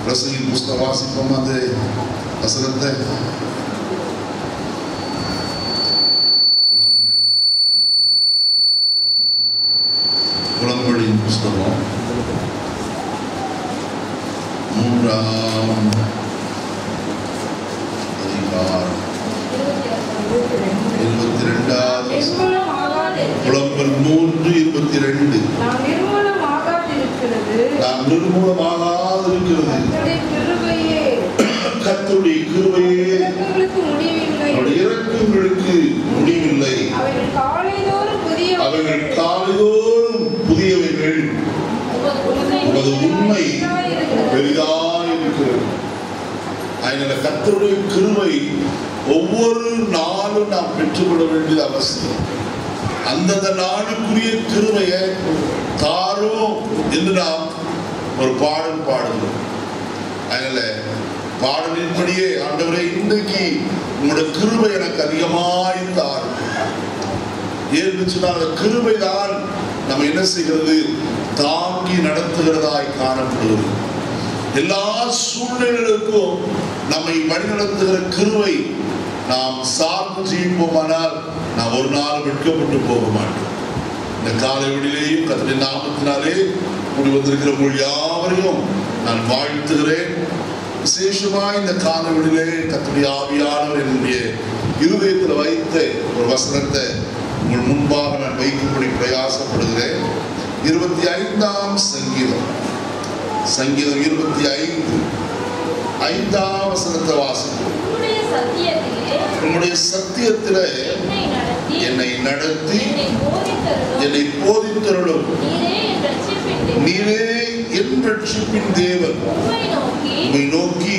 பிரசங்கின் புஸ்தகம் வாசிப்போம் அந்த வசனத்தை. புலம்பலின் புஸ்தகம் 3ஆம் அதிகாரம் 22வது புலம்பல் 3:22. நாம் நிர்மூலமாகாதிருக்கிறது கர்த்தருடைய கிருபையே இரக்கங்களுக்கு முடிவில்லை. அவைகள் காலைதோறும் புதியவைகள். உமது உண்மை பெரிதாயிருக்கிறது. அதனால கர்த்தருடைய கிருபை ஒவ்வொரு நாளும் நாம் பெற்றுக்கொள்ள வேண்டியது அவசியம். அந்தந்த நாளுக்குரிய கிருபையை தாரும் என்று நாம் ஒரு பாடல் பாடுகிறோம். அதனால பாடலின்படியே ஆண்டவரே இன்றைக்கு உங்களுடைய கிருபை எனக்கு அதிகமாய் தாரும். ஏன்னு அந்த கிருபை தான் நம்ம என்ன செய்கிறது, தாங்கி நடத்துகிறதாய் காணப்படுகிறது. எல்லா சூழ்நிலைகளுக்கும் நம்மை வழிநடத்துகிற கிருபை நாம் சார்ந்து ஜீவிப்போமானால் நாம் ஒரு நாள் வெட்கப்பட்டு போக மாட்டோம். இந்த காலை வேளையிலேயும் கர்த்தருடைய நாமத்தினாலே கூடி வந்திருக்கிற உங்கள் யாவரையும் நான் வாழ்த்துகிறேன். விசேஷமாய் இந்த காலை வேளையிலே கர்த்தருடைய ஆவியானவர் என்னுடைய இருதயத்தில் வைத்த ஒரு வசனத்தை உங்கள் முன்பாக நான் வைக்கும்படி பிரயாசப்படுகிறேன். 25ஆம் சங்கீதம் 25 5ஆம் வசனத்தை வாசிப்போம். உம்முடைய சத்தியத்திலே என்னை நடத்தி என்னை போதித்தருளும். நீரே என் ரட்சிப்பின் தேவன். உம்மை நோக்கி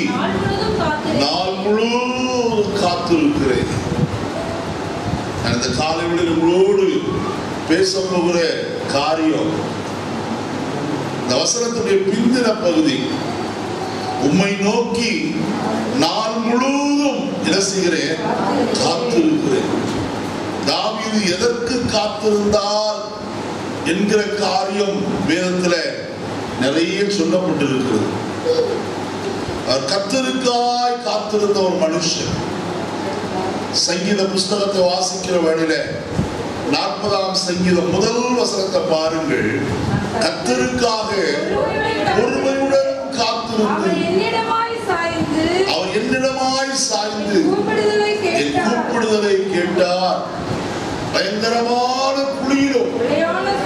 நாள் முழுவதும் காத்திருக்கிறேன். அந்த காலையில் உங்களோடு பேச போகிற காரியம் இந்த வசனத்துடைய பிந்தின பகுதி. உம்மை நோக்கி நாள் முழுவதும் என்ன செய்கிறேன், காத்திருக்கிறேன். தாவீது எதற்கு காத்திருந்தார் என்கிற காரியம் வேதத்தில் நிறைய சொல்லப்பட்டிருக்கிறது. கர்த்தருக்காய் காத்திருந்த ஒரு மனுஷன். சங்கீத புஸ்தகத்தை வாசிக்கிற வேளையில 40ஆம் சங்கீதம் முதல் வசனத்தை பாருங்கள். கர்த்தருக்காக பொறுமையுடன் காத்திருந்து அவர் என்னிடமாய் சாய்ந்து என் கூப்பிடுதலை கேட்டார். பயங்கரமான குழியிலும்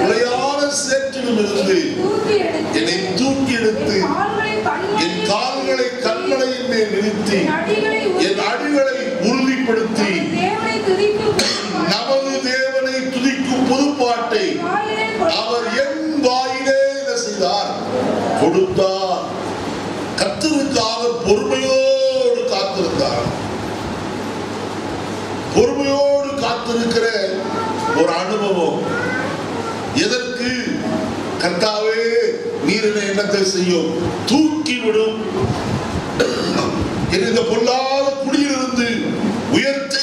உளையான சேற்றிலும் இருந்து என்னை தூக்கி எடுத்து என் கால்களை கண்மலையின் மேல் நிறுத்தி என் அடிகளை உறுதிப்படுத்தி நமது தேவனை துதிக்கும் புதுப்பாட்டை அவர் என் வாயிலே என்ன செய்தார், கொடுத்தார். கர்த்தருக்காக பொறுமையோடு காத்திருந்தார். பொறுமையோடு காத்திருக்கிற ஒரு அனுபவம். எதற்கு? கர்த்தாவே நீர் என்னத்தை செய்யும், தூக்கிவிடும், இந்த பொல்லாத குடியிலிருந்து உயர்த்த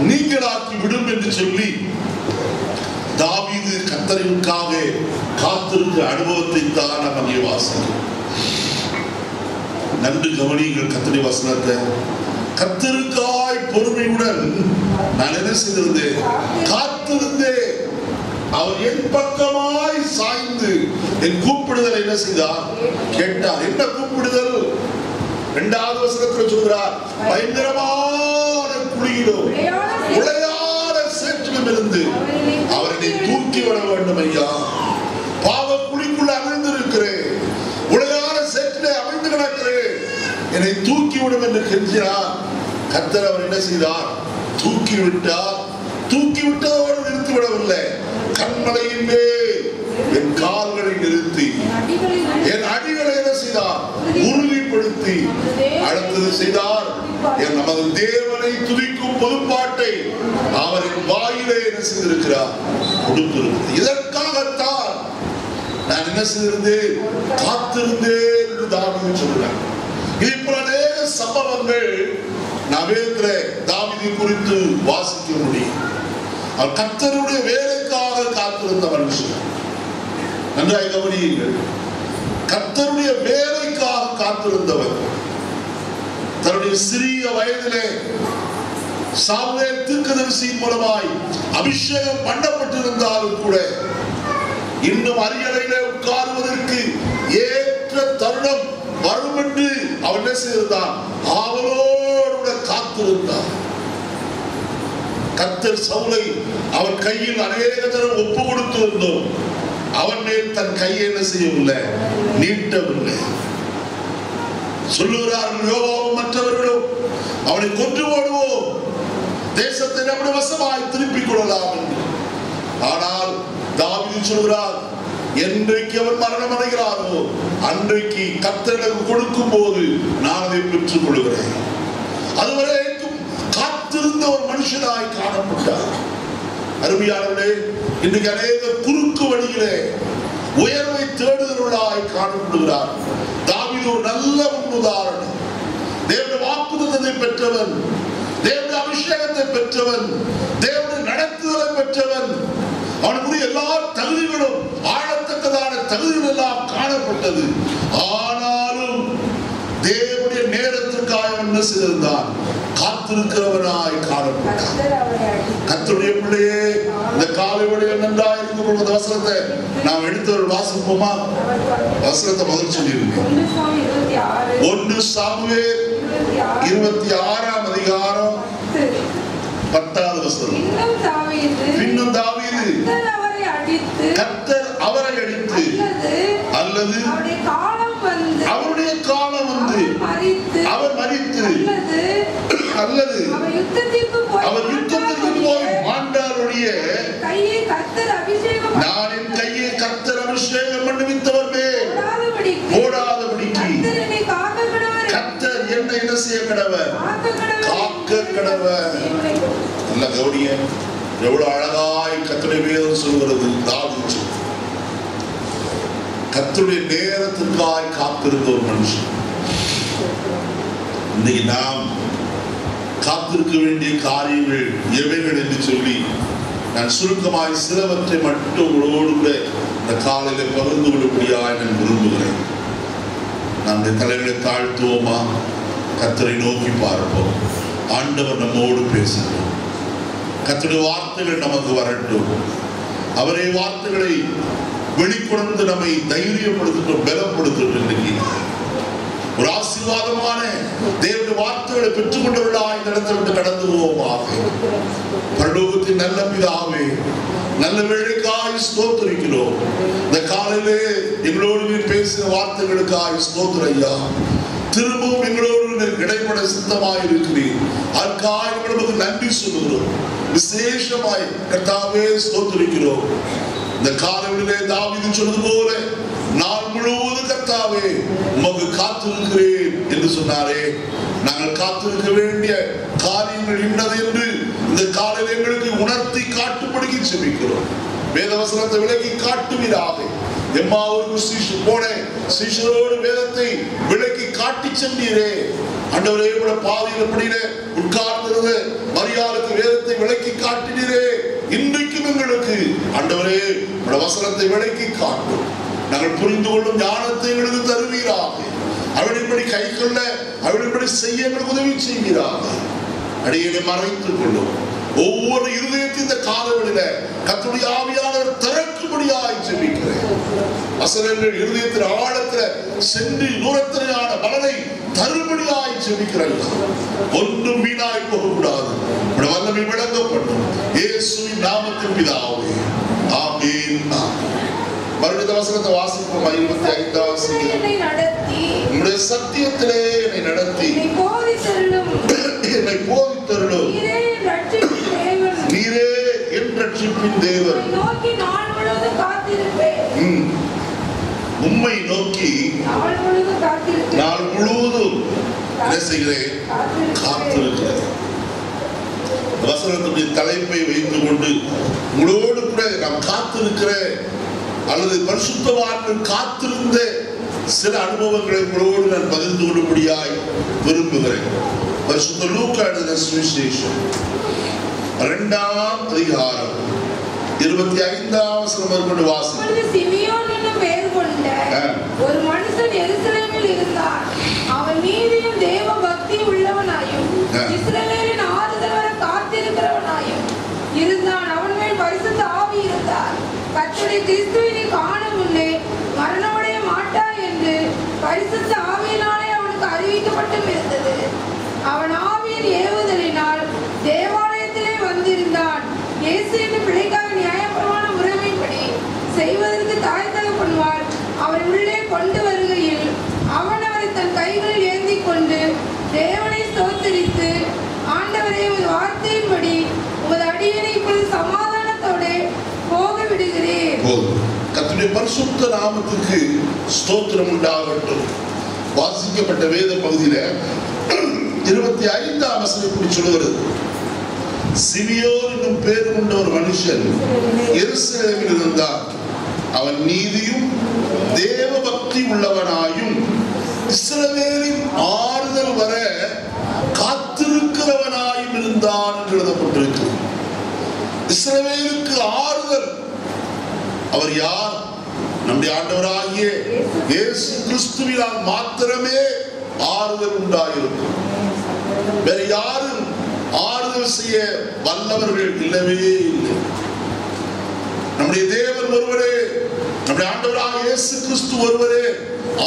நீங்களாக்கி விடும் என்று சொல்லி தாவீது கர்த்தருக்காக காத்திருக்கிற அனுபவத்தை தான் நாம் அங்கே வாசிக்கிறோம். நன்கு கவனியுங்கள் கர்த்தருடைய வசனத்தை. கர்த்தருக்காய் பொறுமையுடன் நான் என்ன செய்திருந்தேன், காத்திருந்தேன். அவர் என் பக்கமாய் சாய்ந்து என் கூப்பிடுதல் என்ன செய்தார், கேட்டார். என்ன கூப்பிடுதல்? 2வது வசனத்தில் சொல்கிறார், பயங்கரமான குழியிலும் உளையான சேற்றிலும் இருந்து அவர் என்னை தூக்கி விட வேண்டும் ஐயா. பாவ குழிக்குள்ள அமிழ்ந்திருக்கிறேன், உளையான சேற்றிலே அமிழ்ந்து கிடக்கிறேன், என்னை தூக்கி விடும் என்று கெஞ்சினார். கர்த்தர் அவர் என்ன செய்தார், தூக்கி விட்டார். தூக்கி விட்டதோடு நிறுத்தி விடவில்லை, கண்மலையின் மேல் என் கால்களை நிறுத்தி என் அடிகளை என்ன செய்தார், உறுதிப்படுத்தி அடுத்தது செய்தார். என் நமது தேவனை துதிக்கும் பொதுப்பாட்டை அவரின் வாயிலே என்ன செய்திருக்கிறார், கொடுத்திருக்கிறார். இதற்காகத்தான் நான் என்ன செய்திருந்தேன், காத்திருந்தேன் என்று தாவீது சொல்கிறார். இது போல அநேக சம்பவங்கள் நவேந்திர தாவீது குறித்து வாசிக்க முடியும். அவர் கர்த்தருடைய வேலைக்காக காத்திருந்த மனுஷன். நன்றாய் கவனியுங்கள். கர்த்தருடைய வேலைக்காக காத்திருந்தவர். தன்னுடைய சிறிய வயதிலே சாமுவேல் தீர்க்கதரிசியின் மூலமாய் அபிஷேகம் பண்ணப்பட்டிருந்தாலும் கூட இன்னும் அரியணையிலே உட்காருவதற்கு ஏற்ற தருணம் வரும் என்று அவன் என்ன செய்திருந்தான்? ஆவலோடு காத்திருந்தான். கர்த்தர் சவுலை அவன் கையில் அநேக தரம் ஒப்பு கொடுத்திருந்தோம். அவன் மேல் தன் கையை என்ன செய்யவில்லை, நீட்டவில்லை. சொல்லுகிறார்கள் யோவாவும் மற்றவர்களும் அவனை கொன்று போடுவோம், தேசத்தை நம்முடைய வசமாய் திருப்பிக் கொள்ளலாம் என்று. ஆனால் தாவீது சொல்கிறார், என்றைக்கு அவன் மரணம் அடைகிறாரோ அன்றைக்கு கர்த்தர் எனக்கு கொடுக்கும் போது நான் அதை பெற்றுக் கொள்கிறேன். அதுவரைக்கும் காத்திருந்த ஒரு மனுஷனாய் காணப்பட்டார். அருமையானவர்களே, இன்றைக்கு அநேக குறுக்கு வழியிலே உயர்வை தேடுகிறவர்களாய் காணப்படுகிறார். தாவீது ஒரு நல்ல முன்னுதாரணம். தேவனுடைய வாக்குத்தத்தத்தை பெற்றவன், தேவனுடைய அபிஷேகத்தை பெற்றவன், தேவனுடைய நடத்துதலை பெற்றவன். அவனுடைய எல்லா தகுதிகளும் ஆழத்தக்கதான தகுதிகள் எல்லாம் காணப்பட்டது. ஆனாலும் தேவனுடைய நேரத்திற்காக என்ன செய்திருந்தான்? காத்திருக்கிறவனாய் காணப்பட்டான். கர்த்தருடைய பிள்ளையே, இந்த காலை வேளையில் நன்றாக இருந்து கொள்வது வசனத்தை நாம் எடுத்தவர்கள் வாசிப்போமா? வசனத்தை முதல் சொல்லியிருக்கேன். 1 சாமுவேல் 26ஆம் அதிகாரம் 10வது வசனம். பின்னும் தாவீது கர்த்தர் அவரை அடித்து அல்லது அவருடைய காலம் வந்து அவர் மரித்து அல்லது அவர் யுத்தத்திற்கு போய் மாண்டாருடைய நான் என் கையை கர்த்தர் அபிஷேகம் பண்ணுவித்தவர் மேல் போடாதபடிக்கு கர்த்தர் என்னை என்ன செய்ய கடவர்? காக்க கடவர். நல்ல கவனிய, எவ்வளவு அழகாய் கர்த்தருடைய வேதம் சொல்கிறது. தாவீது கர்த்தருடைய நேரத்திற்காய் காத்திருந்த ஒரு மனுஷன். இன்னைக்கு நாம் காத்திருக்க வேண்டிய காரியங்கள் எவைகள் என்று சொல்லி நான் சுருக்கமாய் சிலவற்றை மட்டும் உங்களோடு கூட இந்த காலையில பகிர்ந்து கொள்ளக்கூடியாய் நான் விரும்புகிறேன். நம்முடைய தலைகளை தாழ்த்துவோமா? கர்த்தரை நோக்கி பார்ப்போம். ஆண்டவர் நம்மோடு பேசட்டும். கர்த்தருடைய வார்த்தைகள் நமக்கு வரட்டும். அவரே வார்த்தைகளை வெளிக்கொண்டு நம்மை தைரியப்படுத்தட்டும், பலப்படுத்தட்டும். இன்னைக்கு ஒரு ஆசீர்வாதமான தேவனுடைய வார்த்தைகளை பெற்றுக் கொண்டவர்களாய் இந்த இடத்திலிருந்து கடந்து போவோமாக. பரலோகத்தின் நல்ல பிதாவே, நல்ல வேளைக்காய் ஸ்தோத்திரிக்கிறோம். இந்த காலையிலே எங்களோடு நீர் பேசின வார்த்தைகளுக்காய் ஸ்தோத்திரம் ஐயா. திரும்பவும் எங்களோடு இடைப்பட சித்தமாய் இருக்கிறீர். அதற்காக நமக்கு நன்றி சொல்லுகிறோம். விசேஷமாய் கர்த்தாவே ஸ்தோத்திரிக்கிறோம். இந்த காலையிலே தாவீது சொன்னது போல நாள் முழுவதும் கர்த்தாவே உமக்கு காத்திருக்கிறேன் என்று சொன்னாரே. நாங்கள் காத்திருக்க வேண்டிய காரியங்கள் இன்னது என்று இந்த காலையில் எங்களுக்கு உணர்த்தி காட்டும்படிக்கு செபிக்கிறோம். வேதவசனத்தை விலக்கி காட்டுவீராக. எம்மாவூருக்கு போன சீஷரோடு வேதத்தை விலக்கி காட்டி சென்றீரே. ஆண்டவரே, கூட பாதையில் எப்படியிலே உட்கார்ந்திருந்த மரியாளுக்கு வேதத்தை விலக்கி காட்டினீரே. இன்றைக்கும் எங்களுக்கு ஆண்டவரே வசனத்தை விலக்கி காட்டும். நாங்கள் புரிந்து கொள்ளும் ஞானத்தை எங்களுக்கு தருவீராக. அவளின்படி கை கொள்ள, அவளின்படி செய்ய எங்களுக்கு உதவி செய்வீராக. அடியை மறைத்துக் கொள்ளும். ஒவ்வொரு இருதயத்தின் இந்த காலவெளியில கர்த்தருடைய ஆவியானவர் திறக்கும்படியாய் ஜெபிக்கிறேன். வசனங்கள் இருதயத்தின் ஆழத்துல சென்று நூறத்தனையான பலனை தரும்படியாய் ஜெபிக்கிறேன். ஒன்றும் வீணாய் போகக்கூடாது. வல்லமை விளங்கப்படும். இயேசுவின் நாமத்தில் பிதாவே, ஆமென். மறுபடியும் வசனத்தை வாசிப்போம். 25வது உம்முடைய சத்தியத்திலே என்னை நடத்தி என்னை போதித்தருளும். நீரே என் ரட்சிப்பின் தேவன். உம்மை நோக்கி நாள் முழுவதும் என்ன செய்கிறேன்? காத்திருக்கிறேன். வசனத்துடைய தலைப்பை வைத்துக் கொண்டு உங்களோடு கூட நாம் காத்திருக்கிற அல்லது பரிசுத்தவான்கள் காத்திருந்த சில அனுபவங்களை உங்களோடு நான் பகிர்ந்து கொள்ளும்படியாய் விரும்புகிறேன். பரிசுத்த லூக்கா எழுதின சுவிசேஷம் 2ஆம் அதிகாரம் 25ஆம் வசனம் கொண்டு வாசிப்போம். சிமியோன் என்னும் பெயர் கொண்ட ஒரு மனுஷன் ஈசன் எருசலேமில் இருந்தார். அவன் நீதியும் தேவ பக்தி உள்ளவனாயும் இஸ்ரவேலின் ஆறுதல் வர காத்திருக்கிறவனாயும் இருந்தான். அவன் மேல் பரிசுத்த ஆவி இருந்தார். கர்த்தருடைய கிறிஸ்துவினை காண முன்னே மரணமடைய மாட்டாய் என்று பரிசுத்த ஆவியினாலே அவனுக்கு அறிவிக்கப்பட்டும் இருந்தது. அவன் ஆவியின் ஏவுதலினால் தேவாலயத்திலே வந்திருந்தான். இயேசு என்று பிள்ளைக்காக நியாயப்பிரமாண முறைமைப்படி செய்வதற்கு தாய் தகப்பன்மார் அவரை உள்ளே கொண்டு வருகையில் அவன் அவரை தன் கைகளில் ஏந்தி கொண்டு தேவனை ஸ்தோத்திரித்து, ஆண்டவரே, உமது வார்த்தையின்படி உமது அடியேனை இப்பொழுது சமாதானத்தோடு போக விடுகிறேன். கர்த்தருடைய பரிசுத்த நாமத்துக்கு ஸ்தோத்திரம் உண்டாகட்டும். வாசிக்கப்பட்ட வேத பகுதியில 25ஆம் வசனம் இப்படி சொல்லுகிறது: சிமியோன் என்னும் பேர் கொண்ட ஒரு மனுஷன் எருசலேமில் இருந்தார். அவன் நீதியும் தேவ பக்தி உள்ளவனாயும் இஸ்ரவேலின் ஆறுதல் வர காத்திருக்கிறவனாயும் இருந்தான் என்று எழுதப்பட்டிருக்கிறது. இஸ்ரவேலுக்கு ஆறுதல். அவர் யார்? நம்முடைய ஆண்டவராகிய இயேசு கிறிஸ்துவினால் மாத்திரமே ஆறுதல் உண்டாயிருக்கும். வேற யாரும் ஆறுதல் செய்ய வல்லவர்கள் இல்லவே இல்லை. நம்முடைய தேவன் ஒருவரே, நம்முடைய ஆண்டவராகிய இயேசு கிறிஸ்து ஒருவரே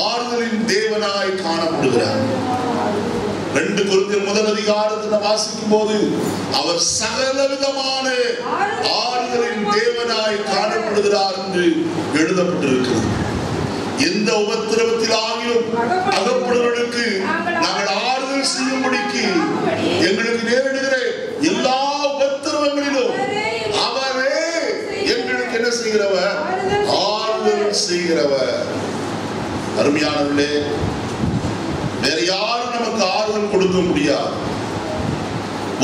ஆறுதலின் தேவனாய் காணப்படுகிறார். 2 கொரிந்தியர் 1 அதிகாரத்தில் வாசிக்கும் போது அவர் சகல விதமான ஆறுதலின் தேவனாய் காணப்படுகிறார் என்று எழுதப்பட்டிருக்கிறது. எந்த உபத்திரவத்தில் ஆகியும் அகப்படுவர்களுக்கு நாங்கள் ஆறுதல் செய்யும்படிக்கு எங்களுக்கு நேரிடுகிற எல்லா உபத்திரவங்களிலும் அவரே எங்களுக்கு என்ன செய்கிறவர்? ஆறுதல் செய்கிறவர். அருமையானவர்களே, வேற யாரும் நமக்கு ஆறுதல் கொடுக்க முடியாது.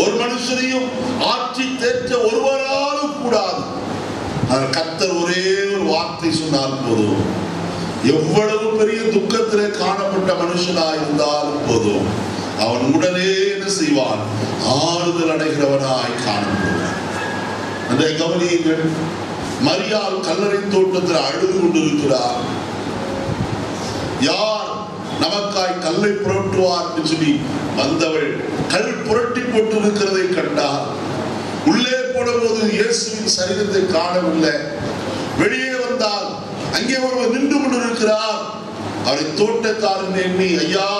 ஒரு மனுஷனையும் ஆற்றி தேற்ற ஒருவராலும் கூடாது. கர்த்தர் ஒரே ஒரு வார்த்தை சொன்னால் போதும். எவ்வளவு பெரிய துக்கத்திலே காணப்பட்ட மனுஷனாய் இருந்தாலும் போதும், அவன் உடனே என்ன செய்வான்? ஆறுதல் அடைகிறவனாய் காணப்படுவான். அதை கவனியுங்கள். மரியாள் கல்லறை தோட்டத்தில் அழுது கொண்டிருக்கிறார். யார் நமக்காய் கல்லை புரட்டுவார் என்று சொல்லி வந்தவள் கல் புரட்டி போட்டு இருக்கிறதை கண்டார். உள்ளே போனபோது இயேசுவின் சரீரத்தை காணவில்லை. வெளியே வந்தால் அங்கே ஒருவர் நின்று கொண்டிருக்கிறார். அவரை தோட்டக்காரன் எண்ணி, ஐயா,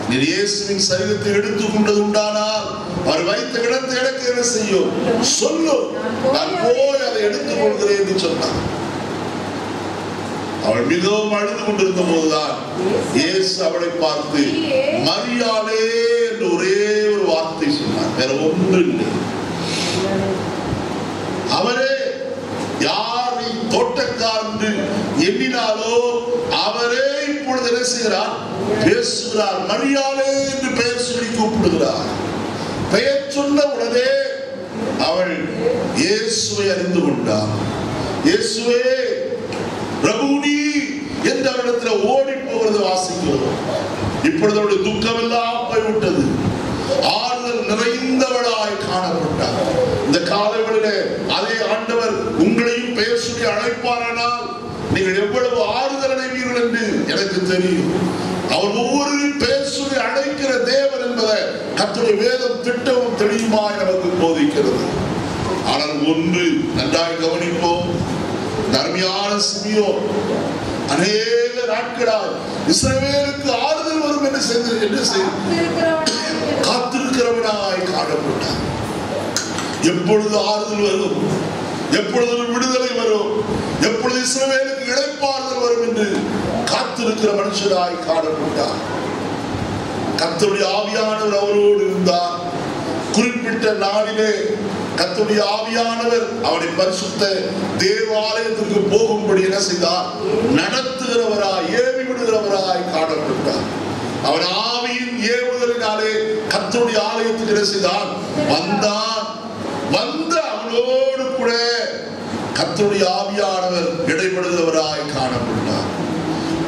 நீர் இயேசுவின் சரீரத்தை எடுத்துக் கொண்டது உண்டானால் அவர் வைத்த இடத்தை எனக்கு என்ன செய்யும்? சொல்லும், நான் போய் அதை எடுத்துக் கொள்கிறேன் என்று சொன்னார். அவள் மிகவும் அழுது கொண்டிருந்த போதுதான் இயேசு அவளை பார்த்து மரியாளே என்று ஒரே ஒரு வார்த்தை சொன்னார். வேற ஒன்று இல்லை. அவரே யாரை தோட்டக்காரன் எண்ணினாலோ அவரே இப்பொழுது என்ன செய்கிறார்? பேசுகிறார். மரியாளே என்று பெயர் சொல்லி கூப்பிடுகிறார். பெயர் சொன்ன உடனே அவள் இயேசுவை அறிந்து கொண்டார். இயேசுவே ரபூனி என்ற இடத்தில் ஓடி போகிறது வாசிக்கிறோம். இப்பொழுது அவருடைய துக்கம் எல்லாம் போய்விட்டது. ஆறுதல் நிறைந்தவளாய் காணப்பட்டார். இந்த காலங்களிலே அதே ஆண்டவர் உங்களையும் பெயர் சொல்லி அழைப்பாரானால் நீங்கள் எவ்வளவு ஆறுதல் அடைவீர்கள் என்று எனக்கு தெரியும். அவர் ஒவ்வொரு பெயர் சொல்லி அழைக்கிற தேவன் என்பதை கர்த்தருடைய வேதம் திட்டமும் தெளிவுமாய் நமக்கு போதிக்கிறது. ஆனால் ஒன்று நன்றாய் கவனிப்போம். அருமையான சிமியோன் அநேக நாட்களால் இஸ்ரவேலுக்கு ஆறுதல் வரும் என்று காத்திருக்கிறவனாய் காணப்பட்டார். எப்பொழுது ஆறுதல் வரும், எப்பொழுது விடுதலை வரும், எப்பொழுது இஸ்ரவேலுக்கு இளைப்பாறுதல் வரும் என்று காத்திருக்கிற மனுஷனாய் காணப்பட்டார். கர்த்தருடைய ஆவியானவர் அவரோடு இருந்தார். குறிப்பிட்ட நாளிலே கர்த்தருடைய ஆவியானவர் அவரை பரிசுத்த தேவாலயத்திற்கு போகும்படி என்ன செய்தார்? நடத்துகிறவராய், ஏவி விடுகிறவராய் காணப்பட்டார். அவர் ஆவியின் ஏவுதலினாலே கர்த்தருடைய ஆலயத்துக்கு என்ன செய்தார்? வந்தார். வந்த அவனோடு கூட கர்த்தருடைய ஆவியானவர் இடைபடுகிறவராய் காணப்பட்டார்.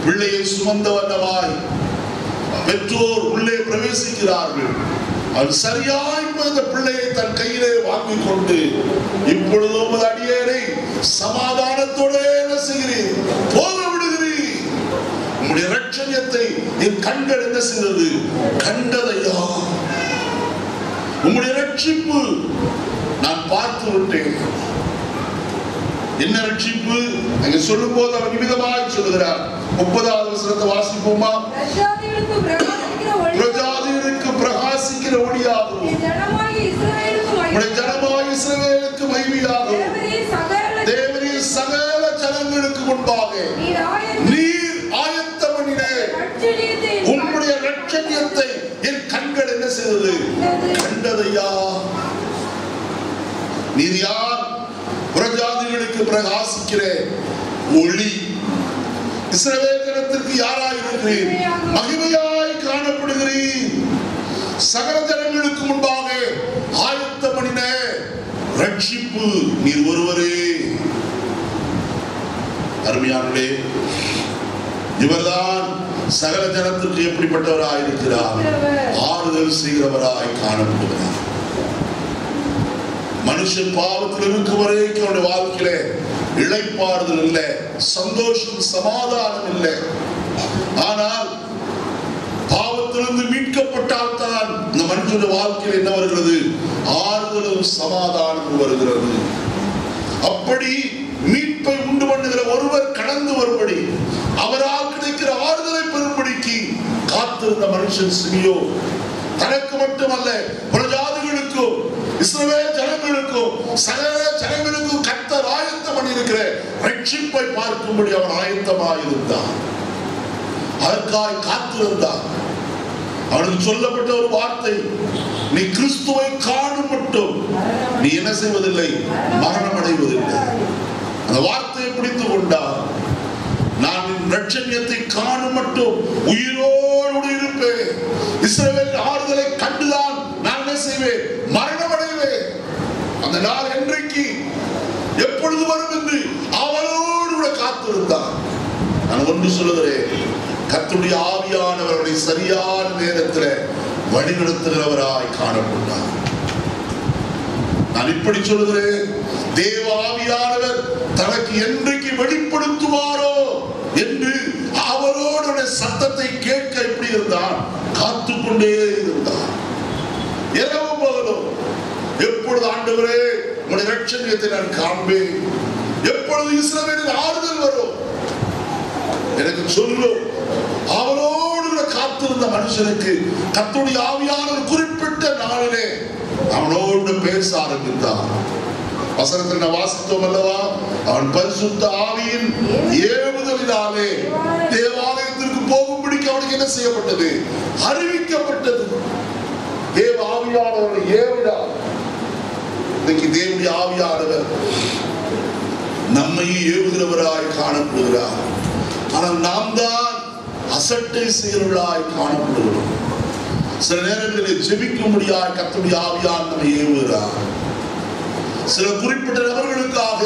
பிள்ளையை சுமந்த வண்ணமாய் பெற்றோர் உள்ளே பிரவேசிக்கிறார்கள். அவர் சரியாய் இந்த பிள்ளையை தன் கையிலே வாங்கிக் கொண்டு, இப்பொழுது உமது அடியேனை சமாதானத்தோடு என்ன செய்கிறீர்? போக விடுகிறீர். உம்முடைய இரட்சணியத்தை என் கண்கள் என்ன செய்தது? கண்டதையா. உம்முடைய ரட்சிப்பு நான் பார்த்து விட்டேன். என்ன ரட்சிப்பு? அங்க சொல்லும் போது அவர் நிமிதமாய் சொல்லுகிறார். 30வது வசனத்தை வாசிப்போமா? பிரஜாதிகளுக்கு பிரகாசிக்கிற ஒளியாகும், ஜனமாய் இஸ்ரவேலுக்கு மகிமையாகும். தேவரீர் சகல ஜனங்களுக்கு முன்பாக நீர் ஆயத்தம் பண்ணின உம்முடைய இரட்சணியத்தை என் கண்கள் என்ன செய்தது? கண்டதையா. நீர் யார்? பிரஜாதிகளுக்கு பிரகாசிக்கிற ஒளி. இஸ்ரவேல் ஜனத்திற்கு யாராய் இருக்கிறீர்? மகிமையாய் காணப்படுகிறீர். சகல ஜனங்களுக்கு முன்பாக ஆயத்தம் பண்ணின ரட்சிப்பு நீர் ஒருவரே. அருமையானவர்களே, இவர்தான் சகல ஜனத்திற்கு எப்படிப்பட்டவராய் இருக்கிறார்? ஆறுதல் செய்கிறவராய் காணப்படுகிறார். மனுஷன் பாவத்தில் இருக்கும் வரைக்கும் அவருடைய வாழ்க்கையில இளைப்பாறுதல் இல்லை, சந்தோஷம் சமாதானம் இல்லை. ஆனால் பாவத்திலிருந்து மீட்கப்பட்டால் தான் இந்த மனுஷனுடைய வாழ்க்கையில் என்ன வருகிறது? ஆறுதலும் சமாதானமும் வருகிறது. அப்படி மீட்பை உண்டு பண்ணுகிற ஒருவர் கடந்து வரும்படி, அவரால் கிடைக்கிற ஆறுதலை பெறும்படிக்கு காத்திருந்த மனுஷன் சிமியோ தனக்கு மட்டுமல்ல, பிரஜாதிகளுக்கும் இஸ்ரவேல் ஜனங்களுக்கும் சகல ஜனங்களுக்கும் கர்த்தர் ஆயத்தம் பண்ணியிருக்கிற ரட்சிப்பை பார்க்கும்படி அவன் ஆயத்தமாயிருந்தான். அதற்காய் காத்திருந்தான். அவனுக்கு சொல்லப்பட்ட ஒரு வார்த்தை, நீ கிறிஸ்துவை காணும் மட்டும் நீ என்ன செய்வதில்லை? மரணம் அடைவதில்லை. அந்த வார்த்தையை பிடித்துக் கொண்டார். நான் இரட்சணியத்தை காணும் மட்டும் உயிரோடு இருப்பேன். இஸ்ரவேல் ஆறுதலை கண்டுதான் நான் என்ன செய்வேன்? மரணம் அடைவேன். அந்த நாள் என்றைக்கு எப்பொழுது வரும் என்று அவளோடு காத்திருந்தான். நான் ஒன்று சொல்லுகிறேன், கர்த்தருடைய ஆவியானவர்களை சரியான நேரத்தில் வழிநடத்துகிறவராய் காணப்பட்டார். நான் இப்படி சொல்லுகிறேன், தேவ ஆவியானவர் தனக்கு என்றைக்கு வெளிப்படுத்துவாரோ என்று அவரோட சத்தத்தை கேட்க எப்படி இருந்தான்? காத்துக்கொண்டே இருந்தான். இரவு பகலும் எப்பொழுது ஆண்டவரே உங்களுடைய இரட்சணியத்தை நான் காண்பேன், எப்பொழுது இஸ்ரவேலின் ஆறுதல் வரும் எனக்கு சொல்லும். அவரோடு காத்திருந்த மனுஷனுக்கு கர்த்தருடைய ஆவியானவர் குறிப்பிட்ட நாளிலே அவனோடு பேச ஆரம்பித்தான். வசனத்தில் நான் வாசித்தோம் அல்லவா? அவன் பரிசுத்த ஆவியின் ஏவுதலினாலே தேவாலயத்திற்கு போகும்படிக்கு அவனுக்கு என்ன செய்யப்பட்டது? அறிவிக்கப்பட்டது. தேவ ஆவியானவரை ஏவினார். இன்னைக்கு தேவனுடைய ஆவியானவர் நம்மை ஏவுகிறவராய் காணப்படுகிறார். ஆனால் நாம் தான் அசட்டை செய்கிறவர்களாய் காணப்படுகிறோம். சில நேரங்களில் ஜெபிக்கும்படியாய் கர்த்தருடைய ஆவியானவர் நம்மை ஏவுகிறார். சில குறிப்பிட்ட நபர்களுக்காக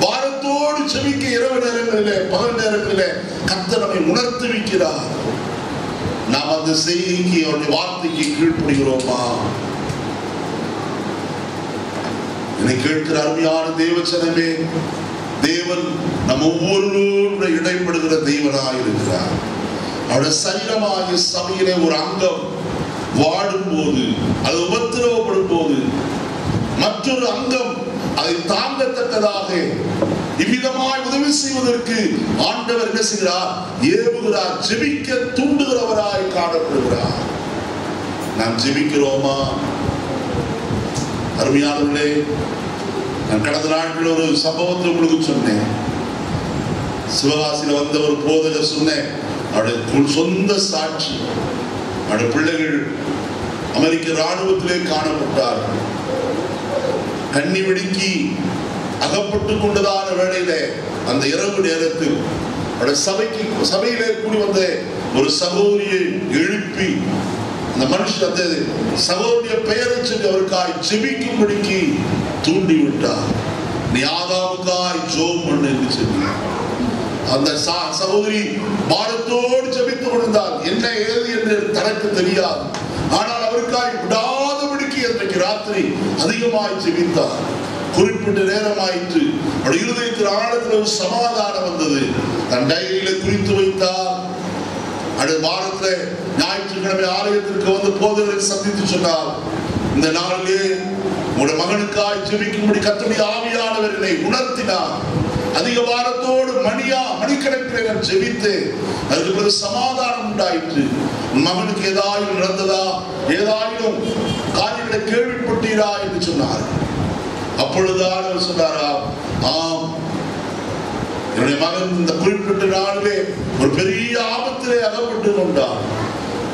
வாரத்தோடு ஜெபிக்க இரவு நேரங்களிலே பகல் நேரங்களிலே கர்த்தர் நம்மை உணர்த்தி வைக்கிறார். நாம் அந்த செய்திக்கு அவருடைய வார்த்தைக்கு கீழ்ப்படுகிறோமா? என்னை கேட்கிற அருமையான தேவச்சனமே, தேவன் நம் ஒவ்வொருவரோடு இடைப்படுகிற தேவனாய் இருக்கிறார். அவருடைய சரீரமாகிய சபையிலே ஒரு அங்கம் வாடும் போது, அது உபத்திரவப்படும் போது மற்றொரு அங்கம் அதை தாங்கத்தக்கதாக இவ்விதமாய் உதவி செய்வதற்கு ஆண்டவர் என்ன செய்கிறார்? ஏவுகிறார். ஜெபிக்க தூண்டுகிறவராய் காணப்படுகிறார். நாம் ஜெபிக்கிறோமா? அருமையானவர்களே, நான் கடந்த நாட்கள் ஒரு சம்பவத்தை உங்களுக்கு சொன்னேன். சிவகாசியில் வந்த ஒரு போதகர் சொன்னேன், அவருடைய சொந்த சாட்சி. அவருடைய பிள்ளைகள் அமெரிக்க ராணுவத்திலே காணப்பட்டார்கள். கண்ணி வெடிக்கி அகப்பட்டு கொண்டதான வேளையில அந்த இரவு நேரத்தில் சபையிலே கூடி வந்த ஒரு சகோதரியை எழுப்பி அந்த மனுஷன் அந்த சகோதரிய பெயரை சொல்லி அவருக்காய் ஜெபிக்கும்படிக்கு தூண்டி விட்டார். நீ ஆதாமுக்காய் ஜெபம் பண்ணு என்று சொல்லி அந்த சகோதரி பாரத்தோடு ஜெபித்துக் கொண்டிருந்தார். என்ன ஏது என்று தனக்கு தெரியாது. ஆனால் அவருக்காய் விடாதபடிக்கு அன்றைக்கு ராத்திரி அதிகமாய் ஜெபித்தார். குறிப்பிட்ட நேரமாயிற்று. அவருடைய இருதயத்தில் ஆழத்தில் ஒரு சமாதானம் வந்தது. தன் டைரியில குறித்து வைத்தார். அடுத்த வாரத்துல ஞாயிற்றுக்கிழமை ஆலயத்திற்கு வந்து போதகரை சந்தித்து சொன்னார், இந்த நாளிலே உங்களுடைய மகனுக்காய் ஜெபிக்கும்படி கர்த்தருடைய ஆவியானவர் என்னை உணர்த்தினார். அதிக வாரத்தோடு மணிக்கணக்கிலே நான் ஜெபித்து அதுக்கு பிறகு சமாதானம் உண்டாயிற்று. மகனுக்கு ஏதாயும் நடந்ததா, ஏதாயும் காரியங்களை கேள்விப்பட்டீரா என்று சொன்னார். அப்பொழுதுதான் அவர் சொன்னாரா, ஆம், என்னுடைய மகன் இந்த குறிப்பிட்ட நாளிலே ஒரு பெரிய ஆபத்திலே அகப்பட்டு கொண்டார்.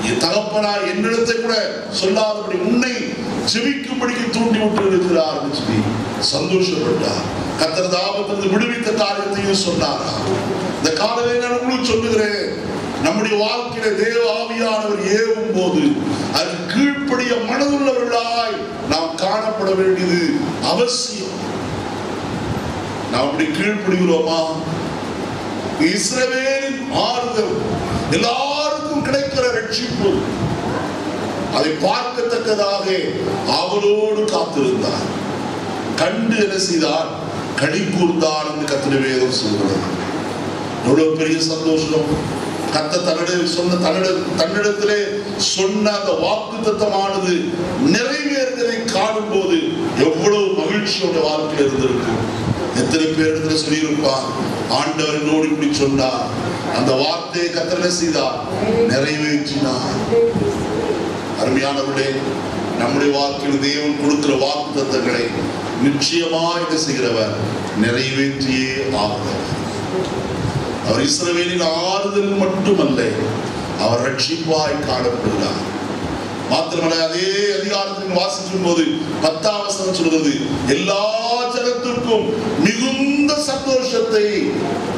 என் தகப்பனார் என்னிடத்தை கூட சொல்லாதபடி உன்னை ஜெபிக்கும்படிக்கு தூண்டி விட்டு இருக்கிறார் என்று சொல்லி சந்தோஷப்பட்டார். கர்த்தர் ஆபத்திலிருந்து விடுவித்த காரியத்தையும் சொன்னாரா. இந்த காலையிலே நான் உங்களுக்கு சொல்லுகிறேன், நம்முடைய வாழ்க்கையில தேவ ஆவியானவர் ஏவும் போது அது கீழ்ப்படிய மனதுள்ளவர்களாய் நாம் காணப்பட வேண்டியது அவசியம். நாம் அப்படி கீழ்ப்படுகிறோமா? இஸ்ரவேலின் ஆறுதல், எல்லாருக்கும் கிடைக்கிற ரட்சிப்பு, அதை பார்க்கத்தக்கதாக அவளோடு காத்திருந்தார். கண்டு என்ன செய்தார்? களி கூர்ந்தார் என்று கர்த்தருடைய வேதம் சொல்கிறது. எவ்வளவு பெரிய சந்தோஷம்! கர்த்தர் தன்னிடத்திலே சொன்ன அந்த வாக்குத்தத்தமானது நிறைவேறுவதை காணும் போது எவ்வளவு மகிழ்ச்சியோட வாழ்க்கை இருந்திருக்கும். எத்தனை பேரிடத்துல சொல்லியிருப்பார், ஆண்டவர் என்னோடு இப்படி சொன்னார், அந்த வார்த்தையை கர்த்தர் செய்தார், நிறைவேற்றினார். அருமையானவர்களே, நம்முடைய வாழ்க்கையில் தேவன் கொடுக்கிற வாக்குத்தத்தங்களை நிச்சயமாக செய்கிறவர், நிறைவேற்றியே ஆகிறவர். அவர் இஸ்ரவேலின் ஆறுதல் மட்டுமல்ல, அவர் ரட்சிப்பாய் காணப்படுகிறார். மாத்திரமல்ல, அதே அதிகாரத்தில் வாசிக்கும் போது 10ஆம் வசனம் சொல்கிறது, எல்லா ஜனத்திற்கும் மிகுந்த சந்தோஷத்தை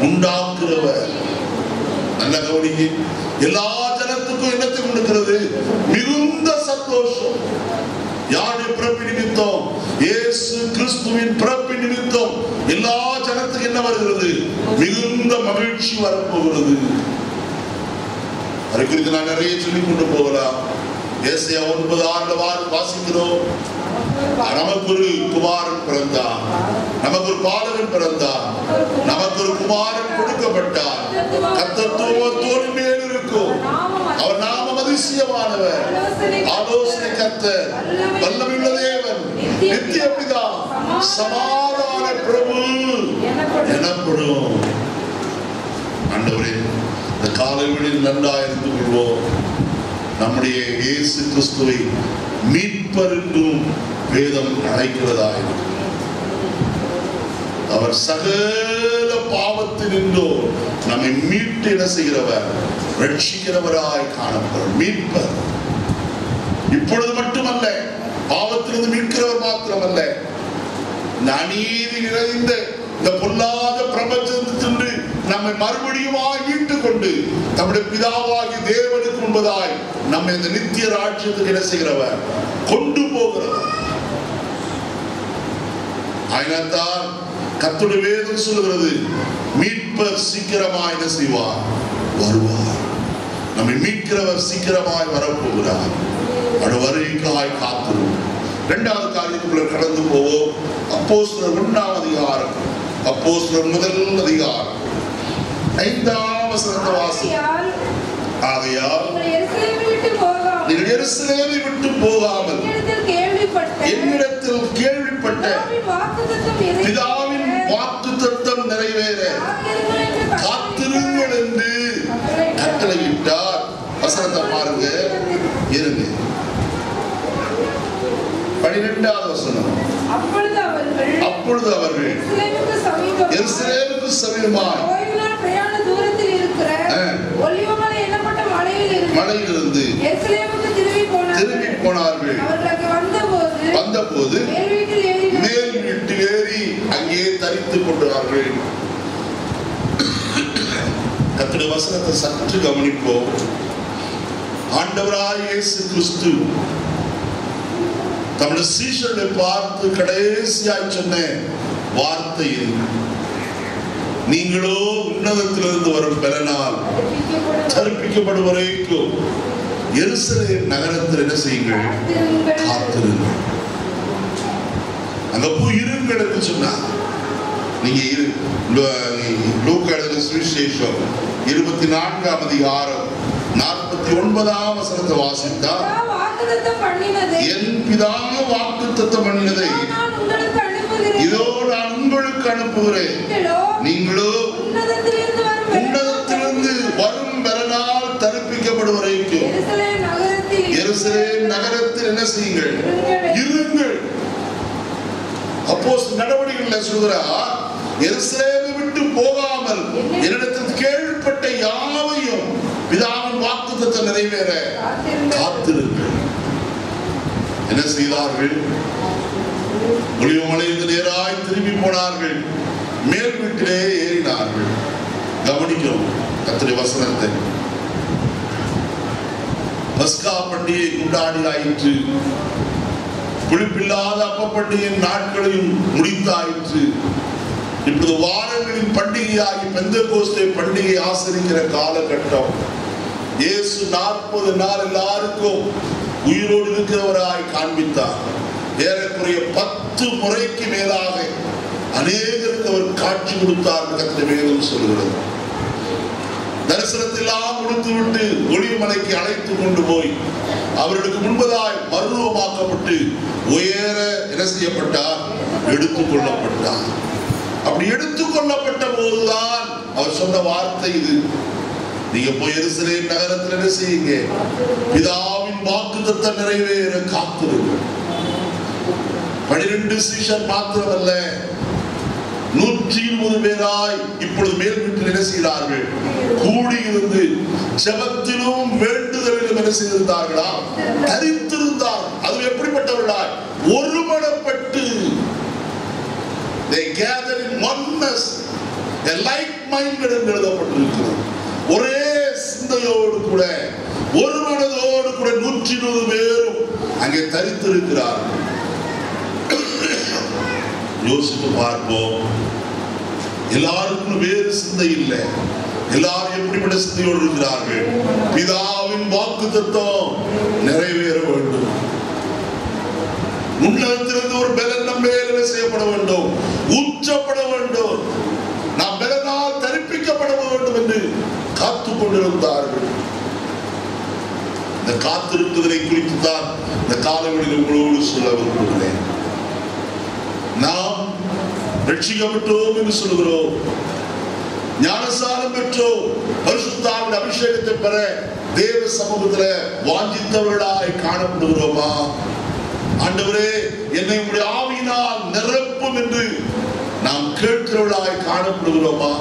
உண்டாக்குறவர். நல்ல கவனிங்க, எல்லா ஜனத்துக்கும் என்னத்தை கொடுக்கிறது? மிகுந்த சந்தோஷம். யாருடைய பிறப்பு நிமித்தம்? இயேசு கிறிஸ்துவின் பிறப்பு நிமித்தம் எல்லா ஜனத்துக்கும் என்ன வருகிறது? மிகுந்த மகிழ்ச்சி வரப்போகிறது. அதை குறித்து நான் நிறைய சொல்லிக் கொண்டு போகலாம். ஏசாயா 9:6 வாசிக்கிறோம், நமக்கு ஒரு குமாரன் பிறந்தார், நமக்கு ஒரு பாலகன் பிறந்தார், நமக்கு ஒரு குமாரன் கொடுக்கப்பட்டார், கர்த்தர் தோளின் மேல் இருக்கும், அவர் நாமம் அதிசயமானவர், ஆலோசனை கர்த்தர், வல்லமையுள்ள தேவன், நித்திய பிதா, சமாதான பிரபு எனப்படும். ஆண்டவரே, இந்த காலைகளில் நன்றாக இருந்து கொள்வோம். நம்முடைய இயேசு கிறிஸ்துவை மீட்பர் என்றும் வேதம் அழைக்கிறதாயிருக்கும். அவர் சகல பாவத்தினின்றோ நம்மை மீட்டு என்ன செய்கிறவர்? ரட்சிக்கிறவராய் காணப்படும் மீட்பர். இப்பொழுது மட்டுமல்ல, பாவத்திலிருந்து மீட்கிறவர் மாத்திரமல்ல, அநீதி நிறைந்த இந்த பொல்லாத பிரபஞ்சத்திலிருந்து நம்மை மறுபடியும் மீட்டுக் கொண்டு நம்முடைய பிதாவாகி தேவனுக்கு முன்பதாய் நம்மை இந்த நித்திய ராஜ்யத்துக்கு என்ன செய்கிறவர்? கொண்டு போகிறவர். ஆயினத்தான் கர்த்தருடைய வேதம் சொல்லுகிறது, மீட்பர் சீக்கிரமாய் என்ன செய்வார்? வருவார். நம்மை மீட்கிறவர் சீக்கிரமாய் வரப்போகிறார். அவருடைய வருகைக்காய் காத்திருவோம். இரண்டாவது காரியத்துக்குள்ள கடந்து போவோம். அப்போஸ்தலர் 1ஆம் அதிகாரம், அப்போஸ்தலர் 1 அதிகாரம் 5ஆம் வசனத்தை வாசிப்போம். ஆகையால் நீங்கள் எருசலேமை விட்டு போகாமல் என்னிடத்தில் கேள்விப்பட்ட பிதாவின் வாக்குத்தத்தம் நிறைவேற காத்திருங்கள் என்று கட்டளையிட்டார். வசனத்தை பாருங்க, இருங்க. 12ஆவது வசனம். அப்பொழுது அவர்கள் எருசலேமுக்கு சமீபமாய் மலையிலிருந்து திரும்பி போனார்கள். வந்தபோது மேல் வீட்டில் ஏறி அங்கே தரித்துக் கொண்டார்கள். கர்த்தருடைய வசனத்தை சற்று கவனிப்போம். ஆண்டவராய் இயேசு கிறிஸ்து தம்முடைய சீஷர்களை பார்த்து கடைசியாய் சொன்ன வார்த்தையில், நீங்களோ உன்னதத்திலிருந்து வரும் பலனால் தரிப்பிக்கப்படும் வரைக்கும் எருசலேம் நகரத்தில் என்ன செய்யுங்கள்? காத்திருங்கள். அங்க போய் இருங்கள் என்று சொன்னார். நீங்க லூக்கா எழுதின சுவிசேஷம் 24ஆம் அதிகாரம் 49ஆம் வசனத்தை வாசித்தால், என் பிதா வாக்குத்தத்தம் பண்ணினதை இதோ நான் உங்களுக்கு அனுப்புகிறேன், நீங்களோ உன்னதத்திலிருந்து வரும் பலனால் தரிப்பிக்கப்படும் வரைக்கும் எருசலேம் நகரத்தில் என்ன செய்யுங்கள், இருங்கள். அப்போஸ்தலர் நடவடிக்கைகளில் சொல்கிறார், எருசலேமை விட்டு போகாமல் என்னிடத்தில் கேள்விப்பட்ட யாவையும் பிதாவின் வாக்குத்தத்தம் நிறைவேற காத்திருங்கள். என்ன செய்தார்கள்? ஒலிவமலையிலிருந்து நேராய் திரும்பி போனார்கள், மேல் வீட்டிலே ஏறினார்கள். கவனிக்கிறோம் கர்த்தருடைய வசனத்தை. பஸ்கா பண்டிகை கொண்டாடி ஆயிற்று, புளிப்பில்லாத அப்ப பண்டிகையின் நாட்களையும் முடித்தாயிற்று. இப்போது வாரங்களின் பண்டிகையாகி பெந்தெகோஸ்தே பண்டிகை ஆசரிக்கிற காலகட்டம். இயேசு 40 நாள் எல்லாருக்கும் உயிரோடு இருக்கிறவராய் காண்பித்தார். ஏறக்குறைய 10 முறைக்கு மேலாக அநேகருக்கு அவர் காட்சி கொடுத்தார். கர்த்தருடைய வேதம் சொல்கிறது. தரிசனத்தெல்லாம் கொடுத்து விட்டு ஒலிவமலைக்கு அழைத்து கொண்டு போய் அவர்களுக்கு முன்பதாய் மறுரூபமாக்கப்பட்டு உயர என்ன செய்யப்பட்டார்? எடுத்துக் கொள்ளப்பட்டார். அப்படி எடுத்துக் கொள்ளப்பட்ட போதுதான் அவர் சொன்ன வார்த்தை இது, நீங்க போய் எருசலேம் நகரத்தில் என்ன செய்யுங்க, பிதாவின் வாக்குத்தத்தம் நிறைவேற காத்திருங்கள். 12 சீஷர் மாத்திரமல்ல, 120 பேராய் இப்பொழுது மேல் வீட்டில் என்ன செய்கிறார்கள்? கூடியிருந்து ஜெபத்திலும் வேண்டுதலிலும் என்ன செய்திருந்தார்களா? தரித்திருந்தார். அது எப்படிப்பட்டவர்களாய்? ஒருமனப்பட்டு they gathered in oneness, a like-minded என்று எழுதப்பட்டிருக்கிறது. ஒரே சிந்தையோடு கூட ஒரு மனதோடு கூட 120 பேரும் அங்கே தரித்திருக்கிறார்கள். யோசித்து பார்ப்போம். எல்லாருக்கும் வேறு சிந்தை இல்லை. எல்லாரும் எப்படிப்பட்ட சிந்தையோடு இருக்கிறார்கள்? பிதாவின் வாக்குத்தத்தம் நிறைவேற வேண்டும். உன்னதத்திலிருந்து ஒரு பலன் நம்ம மேல் செய்யப்பட வேண்டும், ஊற்றப்பட வேண்டும். நாம் பலனால் தரிப்பிக்கப்பட வேண்டும் என்று காத்துக் கொண்டிருந்தார்கள். இந்த காத்திருப்பதை குறித்து தான் இந்த காலவெளியில் உங்களோடு சொல்ல விரும்புகிறேன். நாம் ரட்சிக்கப்பட்டோம் என்று சொல்கிறோம், ஞானஸ்நானம் பெற்றோம், பரிசுத்தாவின் அபிஷேகத்தை பெற தேவ சமூகத்தில் வாஞ்சித்தவர்களாய் காணப்படுகிறோமா? ஆண்டவரே, என்னை உம்முடைய ஆவியினால் நிரப்பும் என்று நாம் கேட்கிறவர்களாய் காணப்படுகிறோமா?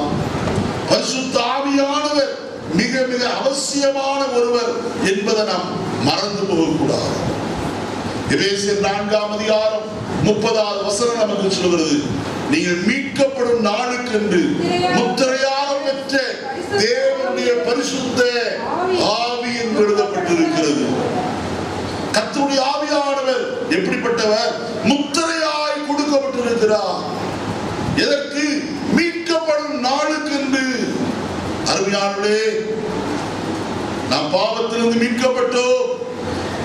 பரிசுத்த ஆவியானவர் மிக மிக அவசியமான ஒருவர் என்பதை நாம் மறந்து போகக்கூடாது. எபேசியர் 4ஆம் அதிகாரம் 30வது வசனம் நமக்கு சொல்கிறது, நீங்கள் மீட்கப்படும் நாளுக்கென்று முத்திரையாக பெற்ற தேவனுடைய பரிசுத்த ஆவி என்று எழுதப்பட்டிருக்கிறது. கர்த்தருடைய ஆவியானவர் எப்படிப்பட்டவர்? முத்திரையாய் கொடுக்கப்பட்டிருக்கிறார். எதற்கு? மீட்கப்படும் நாளுக்கென்று. அருமையானவர்களே, நாம் பாவத்திலிருந்து மீட்கப்பட்டோம்.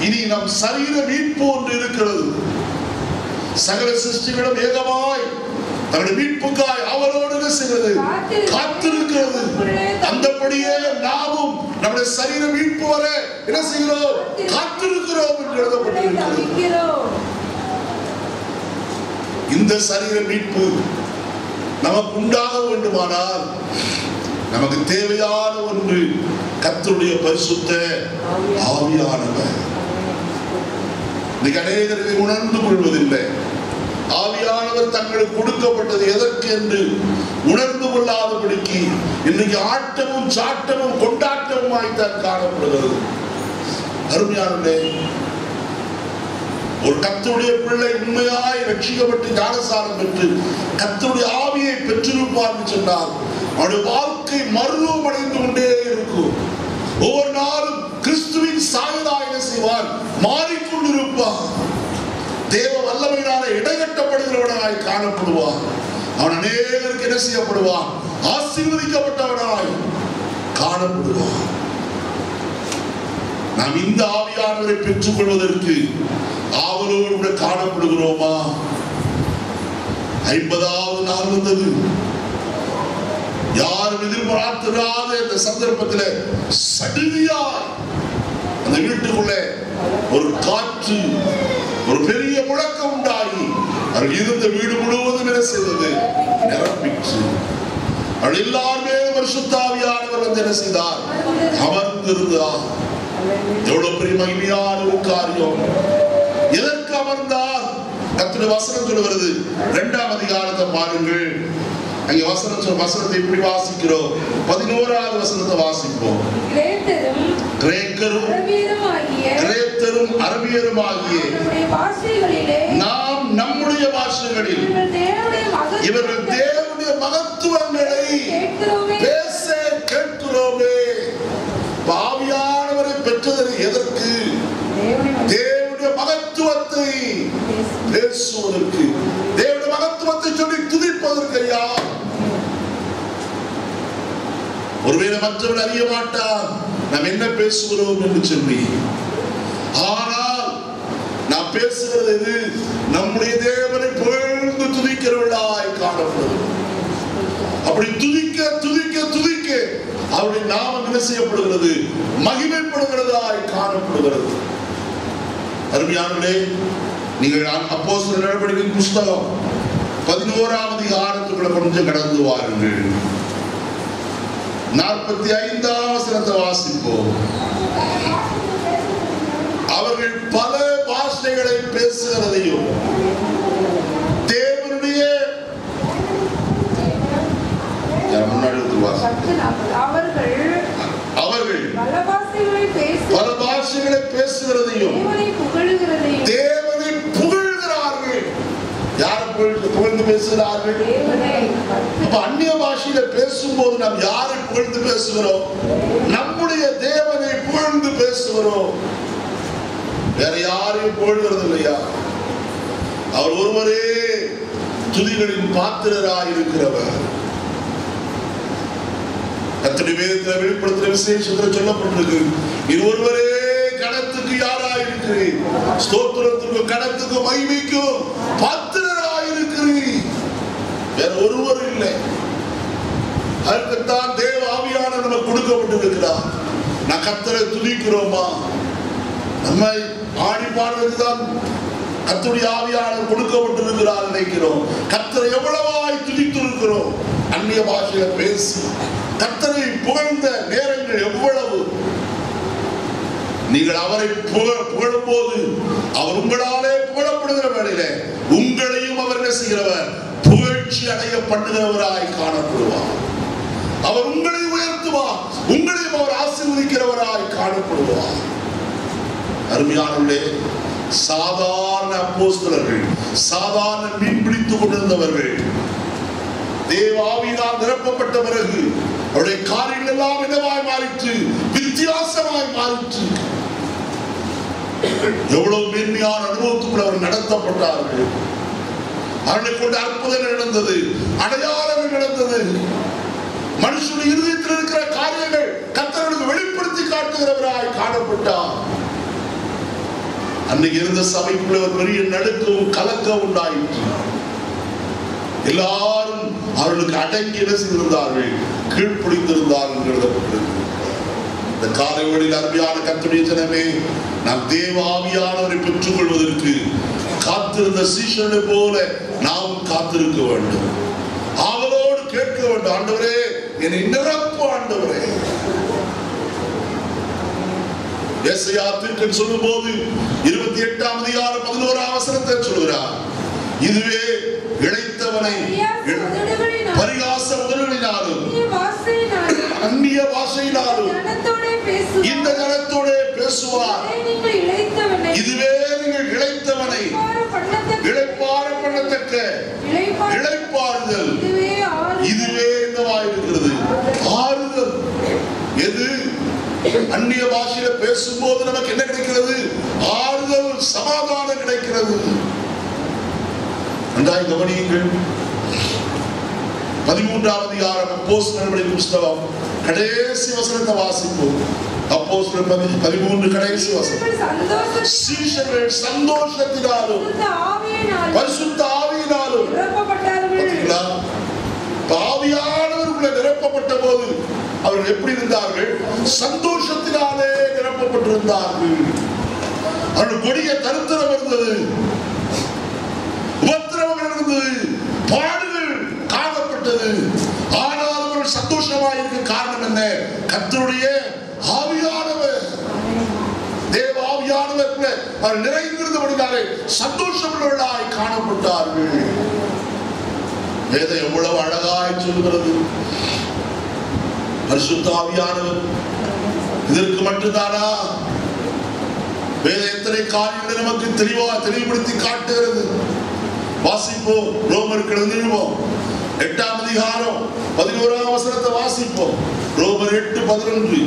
இனி நம் சரீர மீட்பு ஒன்று இருக்கிறது. சகல சிருஷ்டிகளும் ஏகமாய் தன்னுடைய மீட்புக்காய் அவரோடு என்ன செய்கிறது? காத்திருக்கிறது. அந்தபடியே நாமும் நம்முடைய சரீர மீட்பு வர என்ன செய்கிறோம்? காத்திருக்கிறோம் என்று எழுதப்பட்டிருக்கிறது. இந்த சரீர மீட்பு நமக்கு உண்டாக வேண்டுமானால் நமக்கு தேவையான ஒன்று கர்த்தருடைய பரிசுத்த ஆவியானவர். இன்னைக்கு அநேகரை உணர்ந்து கொள்வதில்லை. ஆவியானவர் தங்களுக்கு கொடுக்கப்பட்டது எதற்கு என்று உணர்ந்து கொள்ளாதபடிக்கு இன்னைக்கு ஆட்டமும் சாட்டமும் கொண்டாட்டமுமாய்த்தான் காணப்படுகிறது. அருமையானவர்களே, ஒரு கர்த்தருடைய பிள்ளை உண்மையாய் ரட்சிக்கப்பட்டு ஞானஸ்நானம் பெற்று கர்த்தருடைய ஆவியை பெற்றிருப்பார் என்று சொன்னால் அவருடைய வாழ்க்கை மறுரூபமடைந்து கொண்டே இருக்கும். ஒவ்வொரு நாளும் கிறிஸ்துவின் சாயலாய் என்ன செய்வார்? மாறிக்கொண்டிருப்பார். தேவ வல்லமையினால இடைகட்டப்படுகிறவனாய் காணப்படுவார். அவன் அநேகருக்கு என்ன செய்யப்படுவான்? ஆசீர்வதிக்கப்பட்டவனாய் காணப்படுவான். நாம் இந்த ஆவியானவரை பெற்றுக் கொள்வதற்கு ஆவலோடு கூட காணப்படுகிறோமா? 50வது நாள் வந்தது. யார் யாரும் எதிர்பார்த்திராத இந்த சந்தர்ப்பத்தில் சடுதியாய் அந்த வீட்டுக்குள்ளே ஒரு காற்று, ஒரு பெரிய முழக்கம் உண்டாகி அவர் இருந்த வீடு முழுவதும் என்ன செய்தது? நிரப்பிற்று. அவள் எல்லாருமே பரிசுத்த ஆவியானவர் வந்து என்ன செய்தார்? அமர்ந்திருந்தார். எவ்வளவு பெரிய மகிமையான ஒரு காரியம்! எதற்கு அமர்ந்தார்? கர்த்தருடைய வசனம் சொல்லுகிறது. 2ஆம் அதிகாரத்தை பாருங்கள். அங்கே வசனத்தை எப்படி வாசிக்கிறோம்? 11வது வசனத்தை வாசிப்போம். கிரேக்கரும் அரபியருமாகிய நாம் நம்முடைய பாஷைகளில் இவர்கள் தேவனுடைய மகத்துவங்களை பேச கேட்கிறோமே. ஆவியானவரை பெற்றதற்கு எதற்கு? தேவனுடைய மகத்துவத்தை பேசுவதற்கு, தேவனுடைய மகத்துவத்தை சொல்லி துதிப்பதற்கு. ஐயா, ஒருவேளை மற்றவர்கள் அறிய மாட்டார் நாம் என்ன பேசுகிறோம் என்று சொல்லி. ஆனால் நாம் பேசுகிறது எது? நம்முடைய தேவனை புகழ்ந்து துதிக்கிறவர்களாய் காணப்படும். அப்படி துதிக்க துதிக்க துதிக்க அவருடைய நாமம் என்ன செய்யப்படுகிறது? மகிமைப்படுகிறதாய் காணப்படுகிறது. அருமையானவர்களே, நீங்கள் அப்போஸ்தலர் நடவடிக்கையின் புஸ்தகம் 11ஆம் அதிகாரத்துக்குள்ள கொஞ்சம் கடந்து வாருங்கள். 45ஆம் வசனத்தை வாசிப்போம். அவர்கள் பல பாஷைகளை பேசுகிறதையும் தேவனுடைய அவர்கள் பல பாஷைகளை பேசுகிறதையும் தேவனை புகழ்கிறார்கள். யாரை புகழ்ந்து பேசுகிறார்கள்? அந்நிய பாஷையில பேசும்போது நாம் யாரை புகழ்ந்து பேசுகிறோம்? நம்முடைய தேவனை புகழ்ந்து பேசுகிறோம். வேற யாரையும் புகழ்கிறது இல்லையா? அவர் ஒருவரே துதிகளின் பாத்திரராய் இருக்கிறவர். கர்த்தருடைய வேதத்தில் வெளிப்படுத்துகிற விசேஷத்தில் சொல்லப்பட்டிருக்கு, இது ஒருவரே கணத்துக்கு யாராய் இருக்கிறீர்? ஸ்தோத்திரத்துக்கும் கணத்துக்கும் மகிமைக்கும் பாத்திரராய் இருக்கிறீர். வேற ஒருவர் இல்லை. அதற்குத்தான் தேவ ஆவியானவர் நமக்கு கொடுக்கப்பட்டிருக்கிறார். நான் கர்த்தரை துதிக்கிறோமா? நம்மை ஆடி பாடுவதுதான் கர்த்தருடைய ஆவியானவர் கொடுக்கப்பட்டிருக்கிறார் நினைக்கிறோம். கர்த்தரை எவ்வளவாய் துதித்திருக்கிறோம். அந்நிய பாஷையில பேசி கர்த்தரை புகழ்ந்த நேரங்கள் எவ்வளவு! நீங்கள் அவரை புகழும் போது அவர் உங்களாலே புகழப்படுகிற வேளையில உங்களையும் அவர் என்ன செய்கிறவர்? புகழ்ச்சி அடைய பண்ணுகிறவராய் காணப்படுவார். அவர் உங்களை உயர்த்துவார், உங்களையும் அவர் ஆசீர்வதிக்கிறவராய் காணப்படுவார். அருமையானவர்களே, சாதாரண அப்போஸ்தலர்கள், சாதாரண மீன் பிடித்துக் கொண்டிருந்தவர்கள் தேவ ஆவியினால் நிரப்பப்பட்ட பிறகு அவருடைய காரியங்கள் எல்லாம் என்னவாய் மாறிற்று? வித்தியாசமாய் மாறிற்று. எவ்வளவு மேன்மையான அனுபவத்துக்குள் அவர் நடத்தப்பட்டார்கள். அவர்களை கொண்டு அற்புதங்கள் நடந்தது, அடையாளங்கள் நடந்தது. மனுஷனுடைய இருதயத்தில் இருக்கிற காரியங்கள் கர்த்தருக்கு வெளிப்படுத்தி காட்டுகிறவராய் காணப்பட்டார். அன்னைக்கு இருந்த சபைக்குள்ள ஒரு பெரிய நடுக்கம், கலக்கம் உண்டாயிற்று. எல்லாரும் அவர்களுக்கு அடங்கி என்ன செய்திருந்தார்கள்? கீழ்ப்படிந்திருந்தார்கள் எழுதப்பட்டிருக்கு. இந்த காலை வேளையில் அருமையான கர்த்தருடைய ஜனமே, நாம் தேவ ஆவியானவரை பெற்றுக் கொள்வதற்கு காத்திருந்த சீஷனை போல நாம் காத்திருக்க வேண்டும். அவரோடு கேட்க வேண்டும், ஆண்டவரே என்னை நிரப்பு ஆண்டவரே. ஏசாயா தீர்க்கன் சொல்லும் போது 28ஆம் அதிகாரம் 11ஆம் வசனத்தை சொல்கிறார். இதுவே இளைத்தவனை பரிகாச உதடுகளினாலும் அந்நிய பாஷையினாலும் இந்த ஜனத்தோட பேசுவார். இதுவே நீங்கள் இளைத்தவனை இளைப்பாற பண்ணத்தக்க இளைப்பாறுதல். இதுவே என்னவாயிருக்கிறது? ஆறுதல். எது? அந்நிய பாஷையில பேசும்போது நமக்கு என்ன கிடைக்கிறது? ஆறுதல், சமாதானம் கிடைக்கிறது. நன்றாய் கவனியுங்கள். 13ஆம் அதிகாரம் அப்போஸ்தலர் புஸ்தகம் கடைசி வசனத்தை வாசிப்போம். அப்போஸ்தலர் 13 கடைசி வசனம். சீஷர்கள் சந்தோஷத்தினாலும் பரிசுத்த ஆவியினாலும் ஆவியானவர் ஆவியானவருக்குள்ள நிரப்பப்பட்ட போது அவர்கள் எப்படி இருந்தார்கள்? சந்தோஷத்தினாலே நிரப்பப்பட்டிருந்தார்கள். அவர்கள் கொடிய தரித்திரம் இருந்தது, உபத்திரவங்கள் இருந்தது, பாடுகள் காணப்பட்டது. ஆனால் அவர்கள் சந்தோஷமாக இருக்க காரணம் என்ன? கர்த்தருடைய ஆவியானவர், தேவ ஆவியானவர் அவர் நிறைந்திருந்தபடினாலே சந்தோஷமுள்ளவர்களாய் காணப்பட்டார்கள். வேதம் எவ்வளவு அழகாய் சொல்கிறது. பரிசுத்த ஆவியானவர் இதற்கு மட்டும்தானா? வேதம் எத்தனை காரியங்களை நமக்கு தெளிவுபடுத்தி காட்டுகிறது. வாசிப்போம். ரோமருக்கு எழுதிடுவோம் 8ஆம் அதிகாரம் 11ஆம் வசனத்தை வாசிப்போம். ரோமர் 8:11.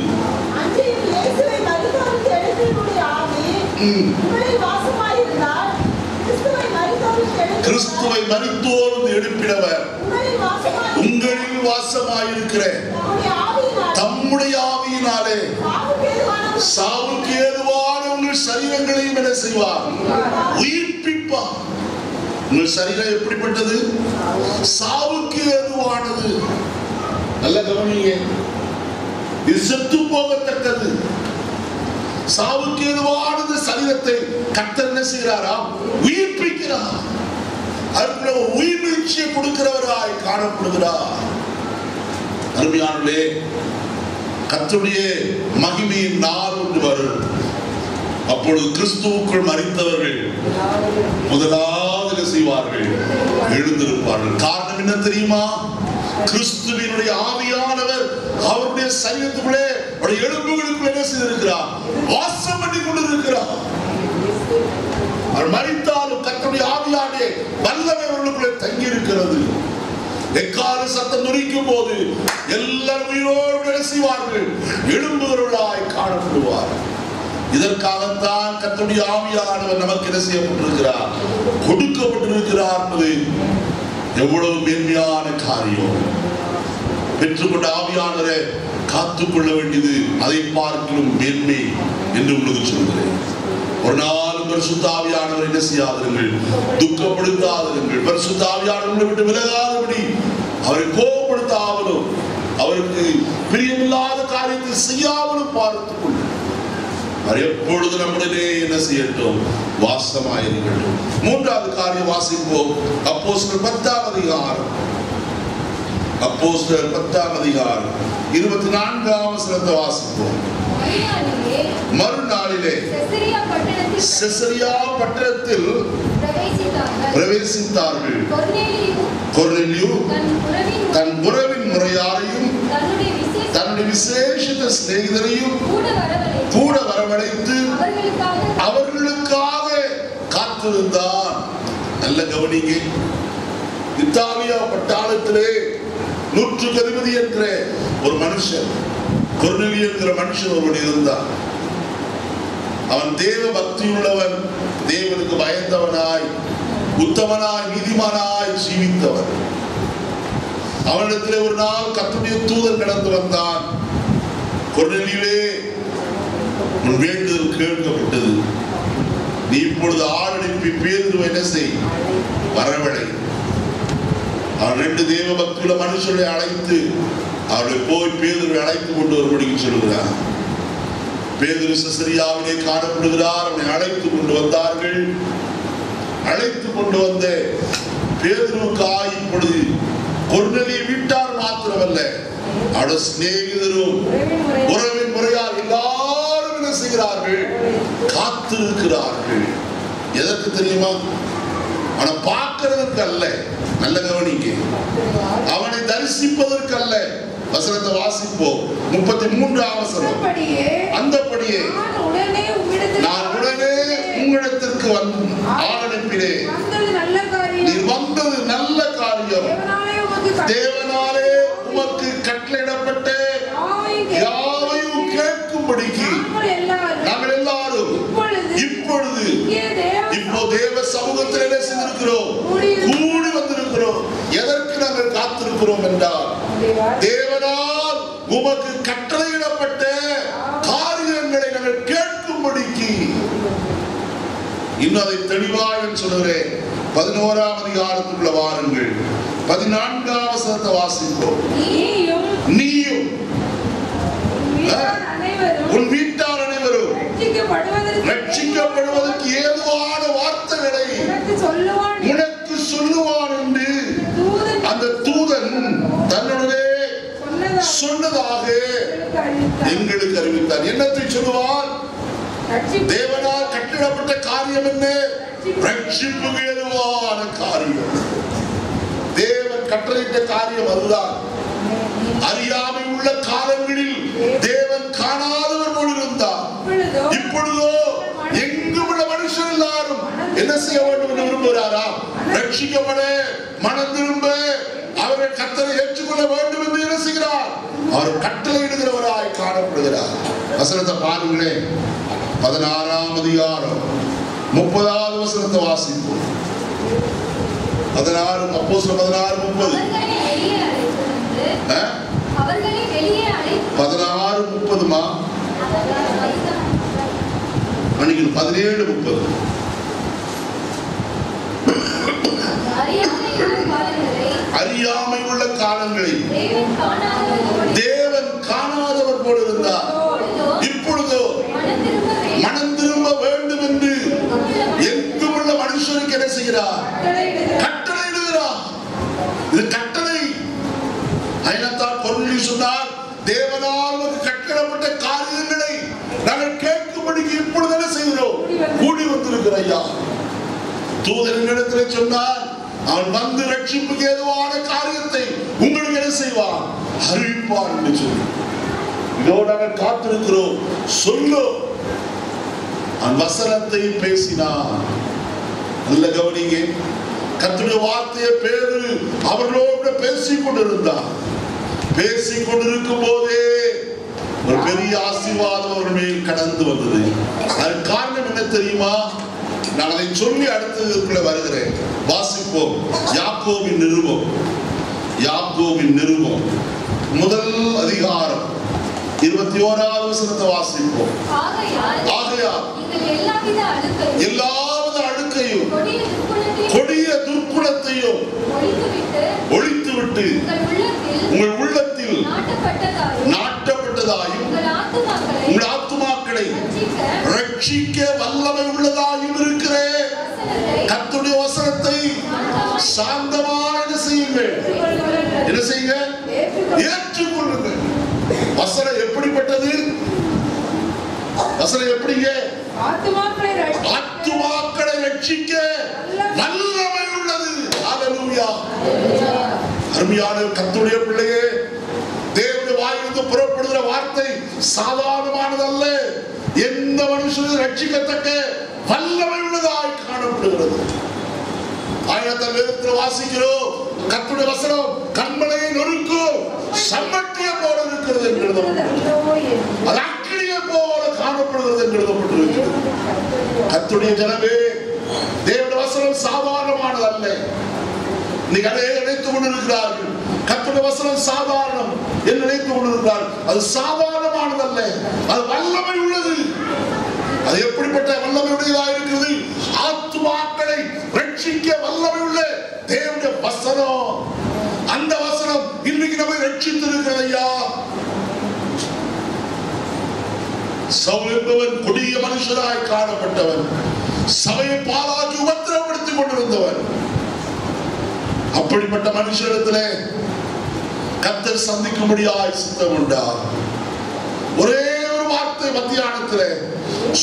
கிறிஸ்துவை மரித்தோர் எழுப்பினவர் உங்களில் வாசமாயிருக்கிற தம்முடைய ஆவியினாலே சாவுக்கு ஏதுவான உங்கள் சரீரங்களையும் என்ன செய்வார்? உயிர்ப்பிப்பார். உங்கள் சரீரம் எப்படிப்பட்டது? சாவுக்கு ஏதுவானது. நல்ல கவனிங்க, இது செத்து போகத்தக்கது. சாவுக்கு ஏதுவானது சரீரத்தை கர்த்தர் என்ன செய்கிறாராம்? உயிர்ப்பிக்கிறார். அதுக்குள்ள உயிர் வீழ்ச்சியை கொடுக்கிறவராய் காணப்படுகிறார். அருமையானவர்களே, கர்த்தருடைய மகிமையின் நாள் ஒன்று வரும். அப்பொழுது கிறிஸ்துவுக்குள் மரித்தவர்கள் முதலாவது செய்வார்கள், எழுந்திருப்பார்கள். காரணம் என்ன தெரியுமா? கிறிஸ்துவினுடைய ஆவியானவர் அவருடைய சரீரத்துக்குள்ளே, அவருடைய எலும்புகளுக்குள்ளே என்ன செய்திருக்கிறார்? வாசம் பண்ணி கொண்டிருக்கிறார். அவர் மரித்தாலும் கர்த்தருடைய ஆவியானே வல்லமை அவர்களுக்குள்ளே தங்கி இருக்கிறது. எக்கால சத்தம் நுரிக்கும் போது எல்லாரும் உயிரோடு செய்வார்கள், எழும்புகிறவர்களாய் காணப்படுவார். இதற்காகத்தான் கர்த்தருடைய ஆவியானவர் நமக்கு என்ன செய்யப்பட்டிருக்கிறார்? கொடுக்கப்பட்டிருக்கிறார் என்பது எவ்வளவு மேன்மையான காரியம். பெற்றுக்கொண்ட ஆவியானவரை காத்துக்கொள்ள வேண்டியது அதை பார்க்கலும் மேன்மை என்று உங்களுக்கு சொல்கிறேன். ஒரு நாள் பரிசுத்த ஆவியானவர் என்ன செய்யாதீர்கள்? துக்கப்படுத்தாதீர்கள். பரிசுத்த ஆவியானவரை விட்டு விலகாதபடி அவரை கோபப்படுத்தாமலும் அவருக்கு பிரியமில்லாத காரியத்தை செய்யாமலும் பார்த்துக் கொள்ளும். அவர் எப்பொழுது நம்முடனே என்ன செய்யட்டும்? வாசமாயிருக்கட்டும். மூன்றாவது காரியம் வாசிப்போம். அப்போஸ்தலர் 10ஆம் அதிகாரம், அப்போஸ்தலர் 10ஆம் அதிகாரம் 24ஆம் வசனத்தை வாசிப்போம். மறுநாளிலே செசரியா பட்டணத்தில் பிரவேசித்தார்கள். கொர்நேலியு தன் உறவின் முறையாரையும் தன்னுடைய விசேஷித்த சிநேகிதரையும் கூட வரவழைத்து அவர்களுக்காக காத்திருந்தார். நல்ல கவனிங்க, இத்தாலியா பட்டாளத்திலே 100 அதிபதி என்கிற ஒரு மனுஷன், கொர்நேலியு என்கிற மனுஷன் ஒருவன் இருந்தான். அவன் தேவ பக்தியுள்ளவன், தேவனுக்கு பயந்தவனாய், உத்தமனாய், நீதிமானாய் ஜீவித்தவன். அவனிடத்திலே ஒரு நாள் கர்த்தருடைய தூதன் கடந்து வந்தான். கொர்நேலியுவே, உன் வேண்டுதல் கேட்கப்பட்டது. நீ இப்பொழுது ஆள் அனுப்பி பேதுருவை என்ன செய்? வரவழை. அவன் 2 தேவ பக்தியுள்ள மனுஷர்களை அழைத்து அவர்களை போய் பேதுருவை அழைத்து கொண்டு வரும்படி சொல்கிறார். பேதுரு செசரியாவிலே காணப்படுகிறார். அவனை அழைத்து கொண்டு வந்தார்கள். அழைத்து கொண்டு வந்த பேதுருவுக்காய் இப்பொழுது கொர்நேலியு வீட்டார் மாத்திரமல்ல, அவருடைய சிநேகிதரும் உறவின் முறையார் எல்லாரும் என்ன செய்கிறார்கள்? காத்திருக்கிறார்கள். எதற்கு தெரியுமா? அவனை பார்க்கிறதுக்கு அல்ல. நல்ல கவனிக்க, அவனை தரிசிப்பதற்கு அல்ல. வசனத்தை வாசிப்போம். 33ஆம் வசனம். அந்தபடியே நான் உடனே உங்களிடத்திற்கு ஆள் அனுப்பினேன். நீர் வந்தது நல்ல காரியம். தேவனாலே உமக்கு கட்டளையிடப்பட்ட யாவையும் கேட்கும்படிக்கு நாங்கள் எல்லாரும் இப்பொழுது இப்போ தேவ சமூகத்தில் என்ன செய்திருக்கிறோம்? கூடி வந்திருக்கிறோம். எதற்கு நாங்கள் காத்திருக்கிறோம் என்றால், தேவனால் உமக்கு கட்டளையிடப்பட்ட காரியங்களை நாங்கள் கேட்கும்படிக்கு. இன்னும் அதை தெளிவாக சொல்கிறேன். 11ஆம் அதிகாரத்துக்குள்ள வாருங்கள். 14ஆம் வசனத்தை வாசிப்போம். நீயும் உன் வீட்டார் அனைவரும் ரட்சிக்கப்படுவதற்கு ஏதுவான வார்த்தைகளை உனக்கு சொல்லுவான் என்று அந்த தூதன் தன்னுடனே சொன்னதாக எங்களுக்கு அறிவித்தார். என்னத்தை சொல்லுவார்? தேவனால் கட்டிடப்பட்ட காரியம் என்ன? ரட்சிப்புக்கு ஏதுவான காரியம். தேவன் கட்டளையிட்ட காரியம் அதுதான். அறியாமை உள்ள காலங்களில் தேவன் காணாதவர் போல் இருந்தார். இப்பொழுதோ எங்கும் உள்ள மனுஷர் எல்லாரும் என்ன செய்ய வேண்டும் என்று விரும்புகிறாரா? ரட்சிக்கப்பட, மனம் திரும்ப, அவர்கள் கர்த்தரை ஏற்றுக்கொள்ள வேண்டும் என்று என்ன செய்கிறார்? அவர் கட்டளையிடுகிறவராய் காணப்படுகிறார். வசனத்தை பாருங்களேன். 16ஆம் அதிகாரம் 30வது வசனத்தை வாசிப்போம். 16 அப்போஸ்தலர் 16:30. 16:30மா? மணிக்கு 17:30. அறியாமை உள்ள காலங்களை தேவன் காணாதவர் போல இருந்தார். இப்பொழுதோ மனம் திரும்ப வேண்டும் என்று எங்கும் உள்ள மனுஷருக்கு என்ன செய்கிறார்? கட்டளையிடுகிறார். இது கட்டளை. ஐநத்தார் பொருளி சொன்னார், தேவனால் கட்டளப்பட்ட காரியங்களை நாங்கள் கேட்கும்படிக்கு இப்பொழுது என்ன செய்கிறோம்? கூடி வந்திருக்கிற ஐயா. தூதரின் இடத்துல சொன்னார், அவன் வந்து ரட்சிப்புக்கு ஏதுவான காரியத்தை உங்களுக்கு என்ன செய்வான்? அறிவிப்பான் என்று சொல்லி இதோடு நாங்கள் காத்திருக்கிறோம். சொல்லும் அவன் வசனத்தை பேசினான். நல்ல கவனிங்க. கர்த்தருடைய வார்த்தையை பேரு அவர்களோடு பேசிக் கொண்டிருந்தார். பேசிக் கொண்டிருக்கும் போதே ஒரு பெரிய ஆசீர்வாதம் அவர்கள் மேல் கடந்து வந்தது. அது காரணம் என்ன தெரியுமா? நான் அதை சொல்லி அடுத்ததுக்குள்ள வருகிறேன். வாசிப்போம். யாக்கோபின் நிருபம். யாக்கோபின் நிருபம் முதல் அதிகாரம் 21வது வசனத்தை வாசிப்போம். ஆகையால் எல்லாவித அழுக்கையும் கொடிய துர்க்குணத்தையும் ஒழித்துவிட்டு உங்கள் உள்ளத்தில் நாட்டப்பட்டதாயும் உங்கள் ஆத்துமாக்களை ரட்சிக்க வல்லமை உள்ளதாயும் இருக்கிற கர்த்தருடைய வசனத்தை சாந்தமாக செய்யுங்கள். என்ன செய்யுங்க? ஏற்றுக்கொள்ளுங்கள். வசனம் எப்படிப்பட்டது? வசனம் எப்படிங்க? ஆத்துமாக்களை ரட்சிக்க வல்லமை உள்ளது. ஹல்லேலூயா. அருமையான கர்த்தருடைய பிள்ளையே, தேவனுடைய வாயிலிருந்து புறப்படுகிற வார்த்தை சாதாரணமானதல்ல. எந்த மனுஷனும் ரட்சிக்கத்தக்க வல்லமை உள்ளதாய் காணப்படுகிறது. ஆயிரத்தால் வேதத்தில் வாசிக்கிறோம், கர்த்தருடைய வசனம் கண்மலையை நொறுக்கும் சம்மட்டியை போல இருக்கிறது என்று எழுதப்பட்டிருக்கிறது. அது அக்கினியை போல காணப்படுகிறது என்று எழுதப்பட்டிருக்கிறது. கர்த்தருடைய ஜனமே, தேவனுடைய வசனம் சாதாரணமானதல்ல. இன்னைக்கு அநேகர் நினைத்துக் கொண்டிருக்கிறார்கள் கர்த்தருடைய வசனம் சாதாரணம் என்று நினைத்துக் கொண்டிருக்கிறார்கள். அது சாதாரணமானதல்ல, அது வல்லமை உள்ளது. அது எப்படிப்பட்ட வல்லமை உடையதாக இருக்கிறது? ஆத்துமாக்களை ரட்சிக்க வல்லமை உள்ள தேவனுடைய வசனம். அந்த வசனம் இன்னைக்கு நம்மை ரட்சித்திருக்கிறது ஐயா. சவுல் என்பவன் கொடிய மனுஷராய் காணப்பட்டவன், சபையை பாலாக்கி உபத்திரப்படுத்திக் கொண்டிருந்தவன். அப்படிப்பட்ட மனுஷரிடத்திலே கர்த்தர் சந்திக்கும்படியாய் சித்தம் உண்டார். ஒரே ஒரு வார்த்தை மத்தியானத்திலே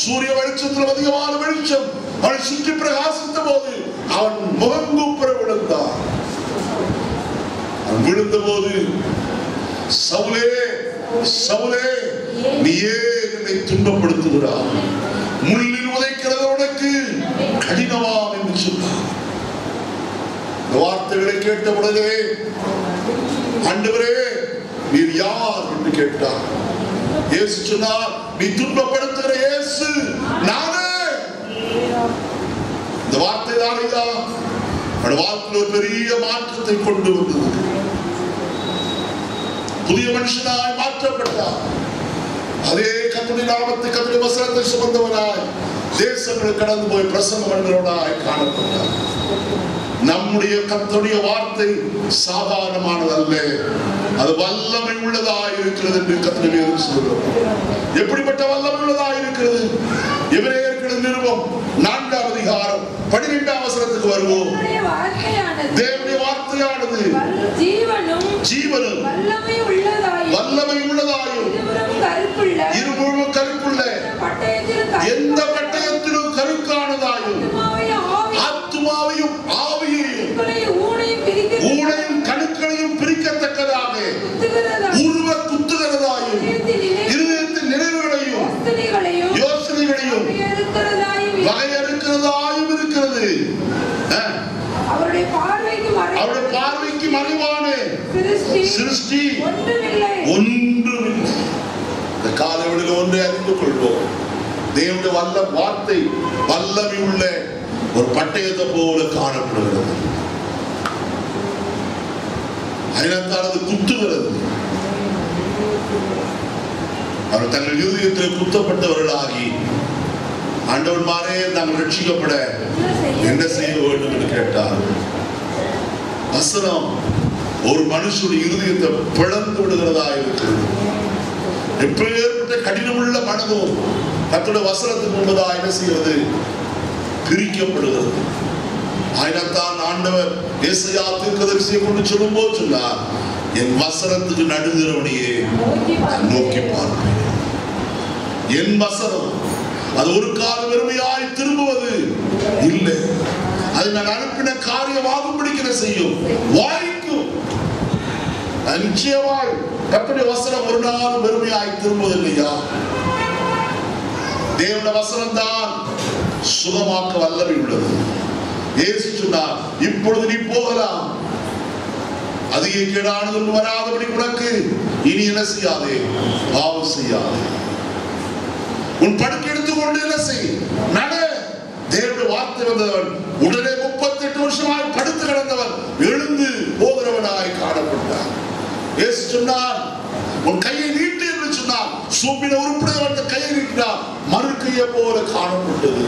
சூரிய வெளிச்சத்தில் அதிகமான வெளிச்சம் அவனை சுற்றி பிரகாசித்த போது அவன் முகங்குப்புற விழுந்தான். அவன் விழுந்த போது, சவுலே சவுலே, நீயே என்னை துன்பப்படுத்துகிறாய், முள்ளில் உதைக்கிறது உனக்கு கடினமாம் என்று சொன்னார். இந்த வார்த்தைகளை கேட்டவுடனே, ஆண்டவரே நீர் யார் என்று கேட்டார். இயேசு சொன்னார், நீ துன்பப்படுத்துகிற இயேசு நானே. இந்த வார்த்தை தான் ஐயா அவருடைய வாழ்க்கையில் ஒரு பெரிய மாற்றத்தை கொண்டு வந்தது. புதிய மனுஷனாய் மாற்றப்பட்டார். அதே கர்த்தருடைய நாமத்தை, கர்த்தருடைய வசனத்தை சுமந்தவனாய் தேசங்கள் கடந்து போய் பிரசங்கம் பண்ணுகிறவனாய் காணப்பட்டார். நம்முடைய கர்த்தருடைய வார்த்தை சாதாரணமானதல்ல, அது வல்லமை உள்ளதாய் இருக்கிறது என்று கர்த்தர் வேதம் சொல்லுகிறது. எப்படிப்பட்ட வல்லமை உள்ளதாய் இருக்கிறது? எபிரேயர் நிருபம் 4ஆம் அதிகாரம் 12ஆம் வசனத்துக்கு வருவோம். தேவனுடைய வார்த்தையானது ஜீவனும் வல்லமை உள்ளதாயும் இருபுறமும் கருப்புள்ள எந்த பட்டயத்திலும் கருக்கானதாயும் ஆத்துமாவையும் ஆவியையும் ஊனையும் கணுக்களையும் பிரிக்கத்தக்கதாக உருவ குத்துகிறதாயும் இருதயத்தின் நினைவுகளையும் யோசனைகளையும் வகையறுக்கிறதாயும் இருக்கிறது. அவருடைய பார்வைக்கு மறைவான சிருஷ்டி ஒன்றுமில்லை. இந்த காலவெளியில் ஒன்றை அறிந்து கொள்வோம். தேவனுடைய வல்ல வார்த்தை வல்லமை உள்ள ஒரு பட்டயத்தை போல காணப்படுகிறது. அதனால் அது குத்துகிறது. அவர் தங்கள் இருதயத்தில் குத்தப்பட்டவர்களாகி ஆண்டவன்மாரே நாங்கள் ரட்சிக்கப்பட என்ன செய்ய வேண்டும் என்று கேட்டார். வசனம் ஒரு மனுஷனுடைய இருதயத்தை பிளந்து விடுகிறதா இருக்கிறது. எப்பேற்பட்ட கடினமுள்ள மனதும் கர்த்தருடைய வசனத்துக்கு முன்பதா என்ன செய்கிறது? பிரிக்கப்படுகிறது. ஆயினத்தான் ஆண்டவர் ஏசாயா தீர்க்கதரிசியை கொண்டு சொல்லும் போது சொன்னார், என் வசனத்துக்கு நடுகிறவனையே நோக்கி பார்ப்பேன். என் வசனம் அது ஒரு கால வெறுமையாய் திரும்புவது இல்லை. அது நான் அனுப்பின காரியமாகும்படிக்கிற செய்யும், வாய்க்கும். நிச்சயமாய் கர்த்தருடைய வசனம் ஒரு நாள் வெறுமையாய் திரும்புவதில்லையா? தேவனுடைய வசனம் தான் சுகமாக்க வல்லமை உள்ளது. இயேசு சொன்னார், இப்பொழுது நீ போகலாம், அதிக கேடானது வராதபடி உனக்கு இனி என்ன செய்யாதே, பாவம் செய்யாதே. உன் படுக்கை எடுத்துக்கொண்டு என்ன செய், நட. தேவனுடைய வார்த்தை வந்தவன் உடனே 38 வருஷமாய் படுத்து கிடந்தவன் எழுந்து போகிறவனாய் காணப்பட்டான். இயேசு சொன்னார், உன் கையை நீட்டு என்று சொன்னார். சூப்பின உருப்படையவன் கையை நீட்டினார், மறு கையை போல காணப்பட்டது.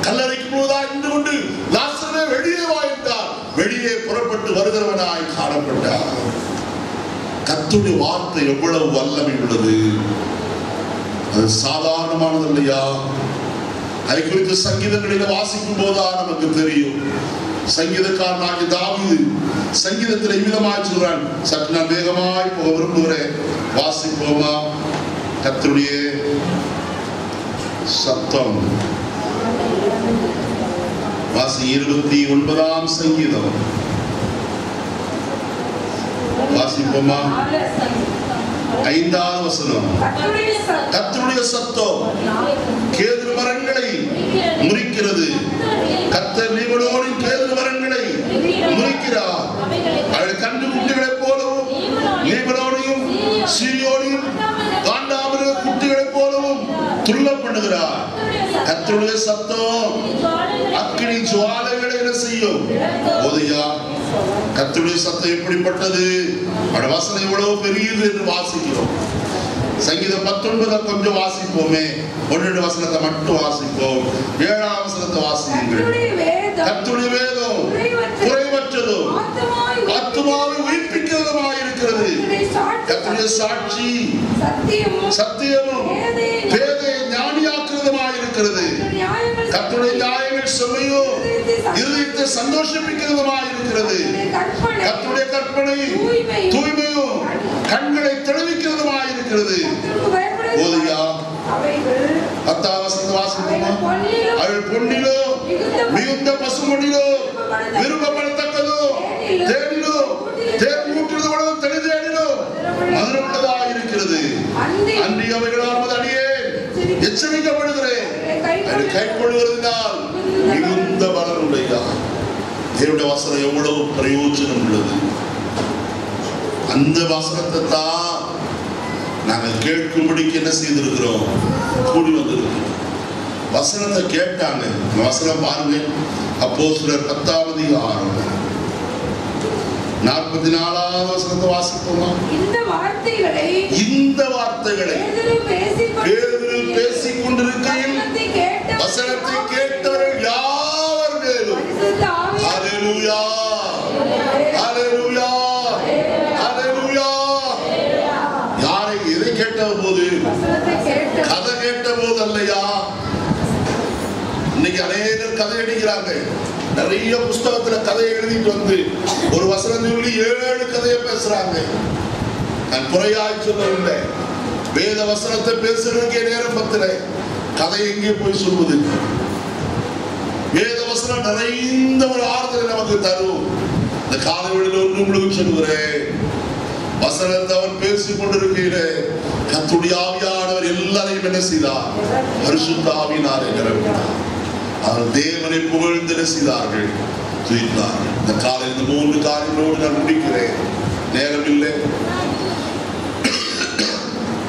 கல்லறைக்கு போவதாய் நின்று கொண்டு லாசருவே வெளியே வா என்றார். வெளியே புறப்பட்டு வருகிறவனாய் காணப்பட்டார். கர்த்தருடைய வார்த்தை எவ்வளவு வல்லமை உள்ளது! அது சாதாரணமானது இல்லையா? அதை குறித்து சங்கீதங்களில் வாசிக்கும் போதுதான் நமக்கு தெரியும். சங்கீதக்காரனாகிய தாவீது சங்கீதத்தில் இவ்விதமாய் சொல்றான். சற்று நான் வேகமாய் போக விரும்புகிறேன், வாசிப்போமா? கர்த்தருடைய சத்தம். வாசி 29ஆம் சங்கீதம் வாசிப்போமா? 5ஆவது வசனம். கர்த்தருடைய சத்தம் கேதுரு மரங்களை முறிக்கிறது. கர்த்தர் லீபனோனின் கேதுரு மரங்களை முறிக்கிறார். அவர்கள் கன்று குட்டிகளைப் போலவும் லீபனோனையும் சீரியோனையும் காண்டாமிருக குட்டிகளைப் போலவும் துள்ள பண்ணுகிறார். கர்த்தருடைய சத்தம் அக்கினி ஜுவாலைகளை என்ன செய்யும்? போதையா. கர்த்தருடைய சத்தம் எப்படிப்பட்டது? அவருடைய வசனம் எவ்வளவு பெரியது என்று வாசிக்கிறோம். சங்கீதம் 19 கொஞ்சம் வாசிப்போமே. 12 வசனத்தை மட்டும் வாசிப்போம். 7ஆம் வசனத்தை வாசியுங்கள். கர்த்தருடைய வேதம் குறைவற்றதும் ஆத்துமாவை உயிர்ப்பிக்கிறதுமாய் இருக்கிறது. கர்த்தருடைய சாட்சி சத்தியமும் பேதை ஞானியாக்குறதுமாய் இருக்கிறது. கர்த்தருடைய நியாயங்கள் செம்மையும் இருதயத்தை சந்தோஷிப்பிக்கிறதுமாய் இருக்கிறது. கர்த்தருடைய கற்பனை தூய்மையும் கண்களை தெளிவிக்கிறதுமாய் இருக்கிறது. போதியா. 10ஆம் வசனத்தை வாசிப்போமா? அவள் பொன்னிலோ மிகுந்த பசுமொழிலோ விரும்பப்படத்தக்கதோ தேனிலோ தேன் ஊற்றுவது உணவு தெளிதேனிலோ மதுரமுள்ளதாக இருக்கிறது. அன்றி அவைகளால் அடியே எச்சரிக்கப்படுகிறேன். கைக்கொள்வதனால் மிகுந்த பலன் உடையா. தேவனுடைய வசனம் எவ்வளவு பிரயோஜனம் உள்ளது! அந்த வசனத்தை தான் நாங்கள் கேட்கும்படிக்கு என்ன செய்திருக்கிறோம்? கூடி வந்திருக்கிறோம். வசனத்தை கேட்டாங்க. வசனம் பாருங்க. அப்போஸ்தலர் 10ஆம் அதிகாரம் 44ஆவது வசனத்தை வாசிப்போமா? இந்த வார்த்தைகளை பேதுரு பேசிக் கொண்டிருக்கையில் வசனத்தை கேட்டவர்கள் யாவர் மேலும் ஹல்லேலூயா எழுதுவதல்லையா? இன்னைக்கு அநேகர் கதை அடிக்கிறாங்க. நிறைய புஸ்தகத்துல கதையை எழுதிட்டு வந்து ஒரு வசனம் சொல்லி 7 கதையை பேசுறாங்க. நான் குறையாய் சொல்லவில்லை. வேத வசனத்தை பேசுறதுக்கே நேரம் பத்தல, கதை எங்கே போய் சொல்வது? வேத வசனம் நிறைந்த ஒரு ஆறுதலை நமக்கு தரும். இந்த காலைவெளியில் ஒன்று உங்களுக்கு சொல்கிறேன், வசனத்தை அவன் பேசிக் கொண்டிருக்கையிலே கர்த்தருடைய ஆவியானவர் எல்லாரையும் என்ன செய்தார்? பரிசுத்த ஆவியினாலே நிரப்பினார். அவர் தேவனை புகழ்ந்து என்ன செய்தார்கள்? துதித்தார்கள். இந்த காலையில் இந்த 3 காரியங்களோடு நான் முடிக்கிறேன், நேரம் இல்லை.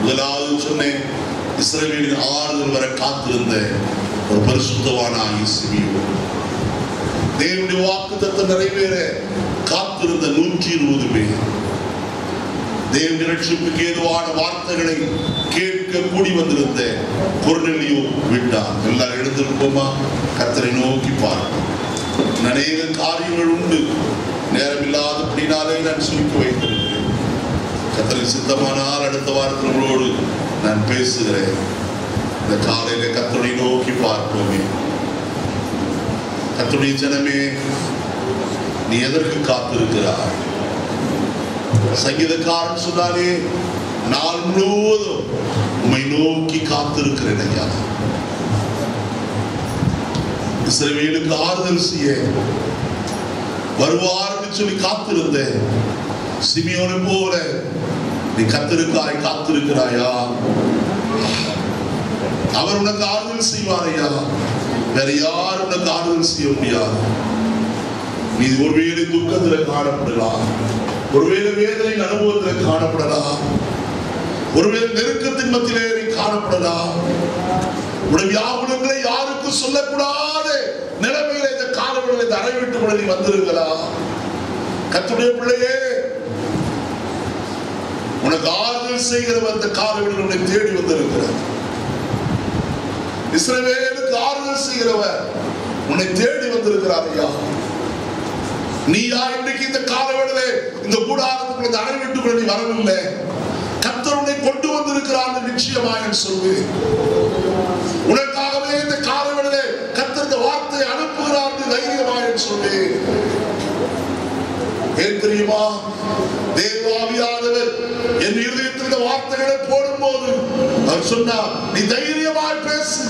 முதலாவது சொன்னேன், இஸ்ரவேலின் ஆறுதல் வர காத்திருந்த ஒரு பரிசுத்தவானாகிய சிமியோன், தேவனுடைய வாக்குத்தத்தம் நிறைவேற காத்திருந்த 120 பேர், தேவனுடைய ரட்சிப்புக்கு ஏதுவான வார்த்தைகளை கேட்க கூடி வந்திருந்த கொர்நேலியு விட்டார். எல்லாரும் எழுந்திருப்போமா? கர்த்தரை நோக்கி பார்ப்போம். அநேக காரியங்கள் உண்டு, நேரமில்லாதபடினாலே நான் சுருக்கி வைத்திருக்கிறேன். கர்த்தருக்கு சித்தமானால் அடுத்த வாரத்தில் உங்களோடு நான் பேசுகிறேன். இந்த காலையில கர்த்தரை நோக்கி பார்ப்போமே. கர்த்தருடைய ஜனமே, நீ எதற்கு காத்திருக்கிறாய்? சங்கீதக்காரன் சொன்னாலே, நாள் முழுவதும் உம்மை நோக்கி காத்திருக்கிறேன் ஐயா. இஸ்ரவேலுக்கு ஆறுதல் செய்ய வருவார்னு சொல்லி காத்திருந்த சிமியோனை போல நீ கர்த்தருக்காய் காத்திருக்கிறாயா? அவர் உனக்கு ஆறுதல் செய்வாரையா? வேற யாரும் உனக்கு ஆறுதல் செய்ய முடியாது. நீ ஒருவேளை துக்கத்தில் காணப்படலாம், ஒருவேளை வேதனை அனுபவத்தில் காணப்படலாம், ஒருவேளை நெருக்கத்தின் மத்தியிலே நீ காணப்படலாம். உடைய வியாகுலங்களை யாருக்கும் சொல்லக்கூடாத நிலைமையில இந்த காலவெளியில் இந்த அறைவிட்டு நீ வந்திருக்கலாம். கர்த்தருடைய பிள்ளையே, உனக்கு ஆறுதல் செய்கிறவர் இந்த காலவெளியில் உன்னை தேடி வந்திருக்கிறார். இஸ்ரவேலுக்கு ஆறுதல் செய்கிறவர் உன்னை தேடி வந்திருக்கிறார் ஐயா. நீயா இன்றைக்கு இந்த காலவெளியிலே இந்த கூடாரத்துக்குள்ள இந்த அறைவிட்டுக்குள்ள நீ வரவில்லை, கர்த்தர் உன்னை கொண்டு வந்திருக்கிறார் நிச்சயமாக சொல்வேன். உனக்காகவே இந்த காலவெளியிலே கர்த்தர் இந்த வார்த்தையை அனுப்புகிறார் தைரியமாக சொல்வேன். ஏன் தெரியுமா? தேவாவியானவர் என் இருதயத்தில் இந்த வார்த்தைகளை போடும் போது அவர் சொன்னார், நீ தைரியமாய் பேசு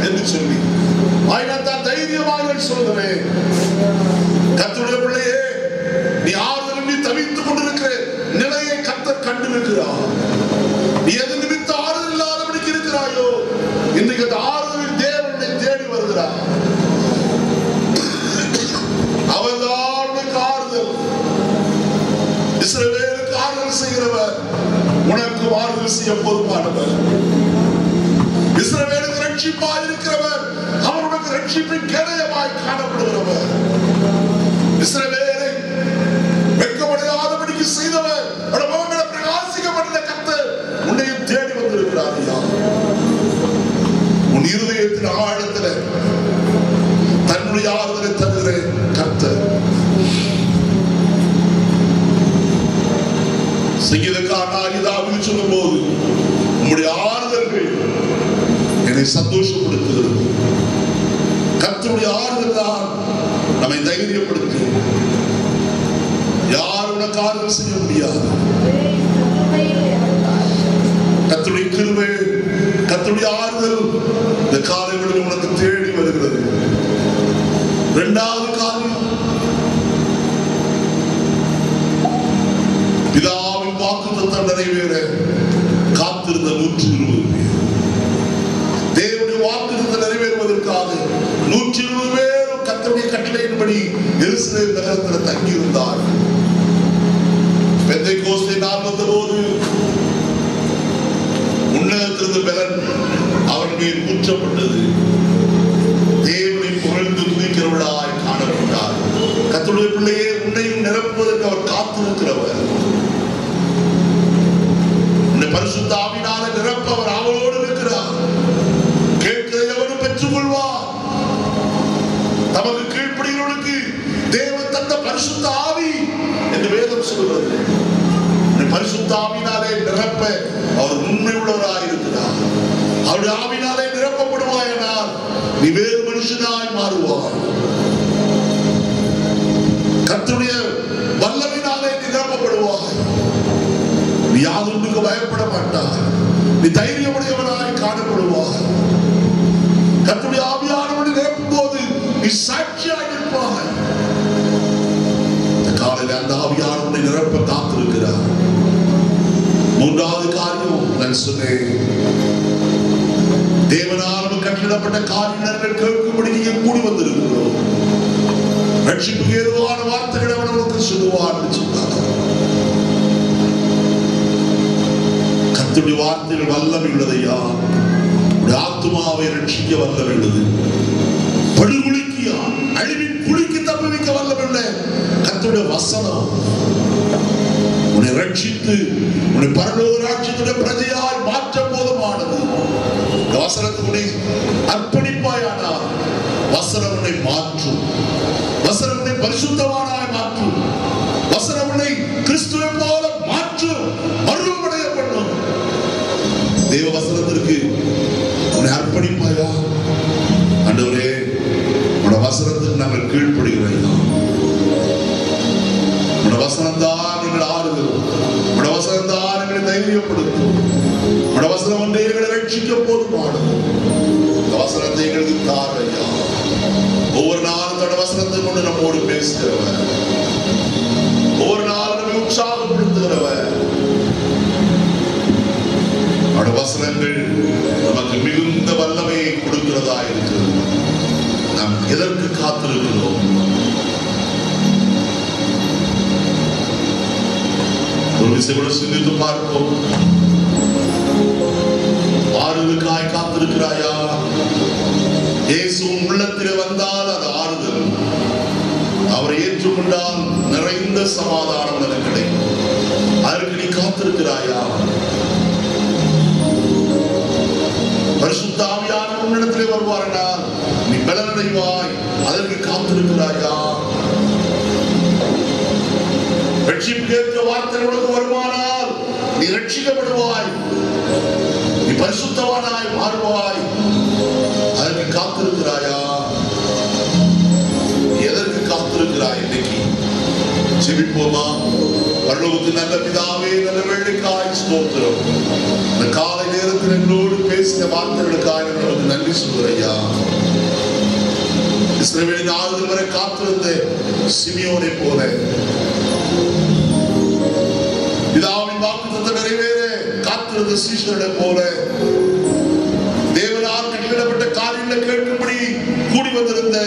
என்று சொல்லி, நான் தைரியமாக சொல்கிறேன். கர்த்தருடைய பிள்ளையே, நீ ஆறுதல் நீ தவித்துக் கொண்டிருக்கிற நிலையை கர்த்தர் கண்டிருக்கிறார். நீ எது நிமித்த ஆறுதல் இல்லாதபடிக்கு இருக்கிறாயோ, இன்றைக்கு அந்த ஆறுதலில் தேவனை தேடி வருகிறார். அவர்தான் உனக்கு ஆறுதல். இஸ்ரவேலுக்கு ஆறுதல் செய்கிறவர் உனக்கு ஆறுதல் செய்ய பொறுப்பானவர். இஸ்ரவேலுக்கு ரட்சிப்பாய் இருக்கிறவர் அவர் உனக்கு ரட்சிப்பின் கேடயமாய் காணப்படுகிறவர். இஸ்ரவேலை வெட்கப்படாதபடிக்கு செய்தவர் முகங்களை பிரகாசிக்கப்பட்ட கர்த்தர் உன்னையும் தேடி வந்திருக்கிறார். உன் இருதயத்தின் ஆழத்தில் தன்னுடைய ஆறுதலை தருகிற கர்த்தர். சங்கீதக்காரனாகிய தாவீது சொல்லும் போது, உம்முடைய ஆறுதல்கள் என்னை சந்தோஷப்படுத்துகிறது. கர்த்தருடைய ஆறுதல் தான் நம்மை தைரியப்படுத்து. யார் உனக்கு ஆறுதல் செய்ய முடியாது. கர்த்தருடைய கிருபை, கர்த்தருடைய ஆறுதல் இந்த காலைகளில் உனக்கு தேடி வருகிறது. இரண்டாவது காரியம், பிதாவின் வாக்குத்தத்தம் நிறைவேற காத்திருந்த 120 பேர். தேவனுடைய வாக்குத்தத்தம் நிறைவேறுவதற்காக 120 பேரும் கர்த்தருடைய கட்டளையின்படி எருசலேம் நகரத்தில் தங்கியிருந்தார். பெந்தைக்கோஸ்தே நாள் வந்தபோது உன்னதத்திலிருந்து பலன் அவர்கள் மீது ஊற்றப்பட்டது. தேவனை புகழ்ந்து துதிக்கிறவர்களாய் காணப்பட்டார். கர்த்தருடைய பிள்ளையே, உன்னையும் நிரப்புவதற்கு அவர் காத்திருக்கிறவர். உன்னை பரிசுத்த ஆவியினால நிரப்ப அவர் அவளோடு இருக்கிறார். கேட்கிற எவனும் பெற்றுக் கொள்வார். தமக்கு கீழ்ப்படிகிறவர்களுக்கு தேவன் தந்த பரிசுத்த ஆவி என்று வேதம் சொல்கிறது. பரிசுத்த ஆவியினாலே நிரப்ப அவர் உண்மை உள்ளவராக இருக்கிறார். அவருடைய ஆவினாலே நிரப்பப்படுவாயானால் நீ வேறு மனுஷனாய் மாறுவாய். கர்த்தருடைய வல்லமையினாலே நிரப்பப்படுவாய். நீ யாதொன்றுக்கு பயப்பட மாட்டாய். நீ தைரியமுடையவனாய் காணப்படுவாய். கர்த்தருடைய ஆவியானவரை நிரப்பும் போது நீ சாட்சியாய் நிற்பாய். இந்த காலையில் அந்த ஆவியானவரை நிரப்ப காத்திருக்கிறார். மூன்றாவது காரியம் நான் சொன்னேன், தேவனால் கட்டளிடப்பட்ட காரியங்கள் கேட்கும்படி நீங்க கூடி வந்திருக்கிறோம். ரட்சிப்புக்கு ஏதுவான வார்த்தைகளை அவனுக்கு சொல்லுவார் சொன்னார். கர்த்தருடைய வார்த்தைகள் வல்லமை உள்ளதையா, ஆத்துமாவை ரட்சிக்க வல்லமை உள்ளது. படுகுழிக்கியா அழிவின் குழிக்கு தப்புவிக்க வல்லமை உள்ள கர்த்தருடைய வசனம் உன்னை ரட்சித்து உன்னை பரலோக ராஜ்யத்துடைய பிரஜையாய் மாற்ற போதுமானது. இந்த வசனத்தை அர்ப்பணிப்பாயானால் வசனம் உன்னை மாற்றும். வசனம் உன்னை பரிசுத்தவானாய் மாற்றும். வசனம் உன்னை கிறிஸ்துவை போல மாற்றும், மறுபடைய பண்ணும். தேவ வசனத்திற்கு உன்னை அர்ப்பணிப்பாயா? ஆண்டவரே, உன்னோட வசனத்துக்கு நாங்கள் கீழ்ப்படுகிறோம். உன்னோட வசனம் தான் நீங்கள் ஆறுகிறோம். உன்னோட வசனம் தான் எங்களை தைரியப்படுத்தும். உன்னோட வசனம் ஒன்றே எங்களை ரட்சிக்க போதுமானது. இந்த வசனத்தை எங்களுக்கு தாரையா. ஒவ்வொரு நாளும் தன்னோட வசனத்தை கொண்டு நம்மோடு பேசுகிறவர், ஒவ்வொரு நாளும் நம்மை உற்சாகப்படுத்துகிறவர். அவருடைய வசனங்கள் நமக்கு மிகுந்த வல்லமையை கொடுக்கிறதா இருக்கிறது. நாம் எதற்கு காத்திருக்கிறோம்? ஒரு விஷயம் கூட சிந்தித்து பார்ப்போம். ஆறுதலுக்காய் காத்திருக்கிறாயா? இயேசு உள்ளத்திலே வந்தால் அது ஆறுதல். அவரை ஏற்றுக்கொண்டால் நிறைந்த சமாதானம் எனக்கு கிடைக்கும். அதற்கு நீ காத்திருக்கிறாயா? பரிசுத்த ஆவியானவர் உன்னிடத்திலே வருவார், நீ பலனடைவாய். அதற்கு காத்திருக்கிறாயா? ரட்சிப்புக்கேற்ற வார்த்தை உனக்கு வருமானால் நீ ரட்சிக்கப்படுவாய், நீ பரிசுத்தவானாய் மாறுவாய். அதற்கு காத்திருக்கிறாயா? எதற்கு காத்திருக்கிறாய்? இன்னைக்கு ஜெபிப்போமா? பரலோகத்து நல்ல பிதாவே, நல்ல வேளைக்காய் ஸ்தோத்திரம். இந்த காலை நேரத்தில் எங்களோடு பேசின வார்த்தைகளுக்காக உங்களுக்கு நன்றி சொல்லுறையா. இஸ்ரவேலின் ஆறுதல் வரை காத்திருந்த சிமியோனை போல பிதாவின் வாக்குத்தத்தம் நிறைவேற காத்திருந்த சீஷர்களை போல தேவனால் கட்டளிடப்பட்ட காரியங்களை கேட்கும்படி கூடி வந்திருந்த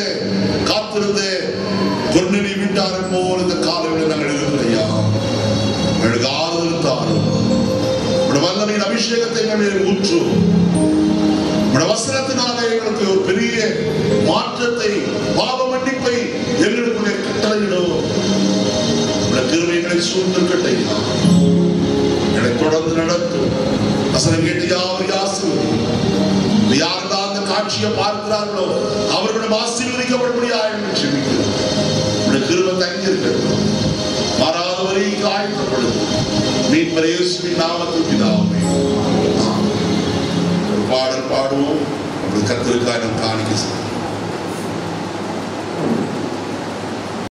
காத்திருந்த கொர்நேலிய வீட்டாரை போல இந்த காலையில் நாங்கள் இருக்கிறையா. எங்களுக்கு ஆறுதல் தாரும். வல்லமையின் அபிஷேகத்தை எங்கள் ஊற்றும். வசனத்தினாலே எங்களுக்கு ஒரு பெரிய மாற்றத்தை, பாவ மன்னிப்பை எங்களுக்குள்ளே கட்டளையிடும். கிருபைகளை சூழ்ந்திருக்கட்டை என்னை தொடர்ந்து நடத்தும். வசனம் கேட்டு யாவர் ஆசீர்வதியும். யாரெல்லாம் அந்த காட்சியை பார்க்கிறார்களோ அவர்களும் ஆசீர்வதிக்கப்படும்படியாக ஜெபிக்கிறோம். கிருபை தங்கி இருக்கட்டும். மாறாதவரை காயப்படுத்தும். மீட்பர் இயேசுவின் நாமத்தில் பிதாவே. பாடல் பாடுவோம். கர்த்தருக்காக நாம் காணிக்க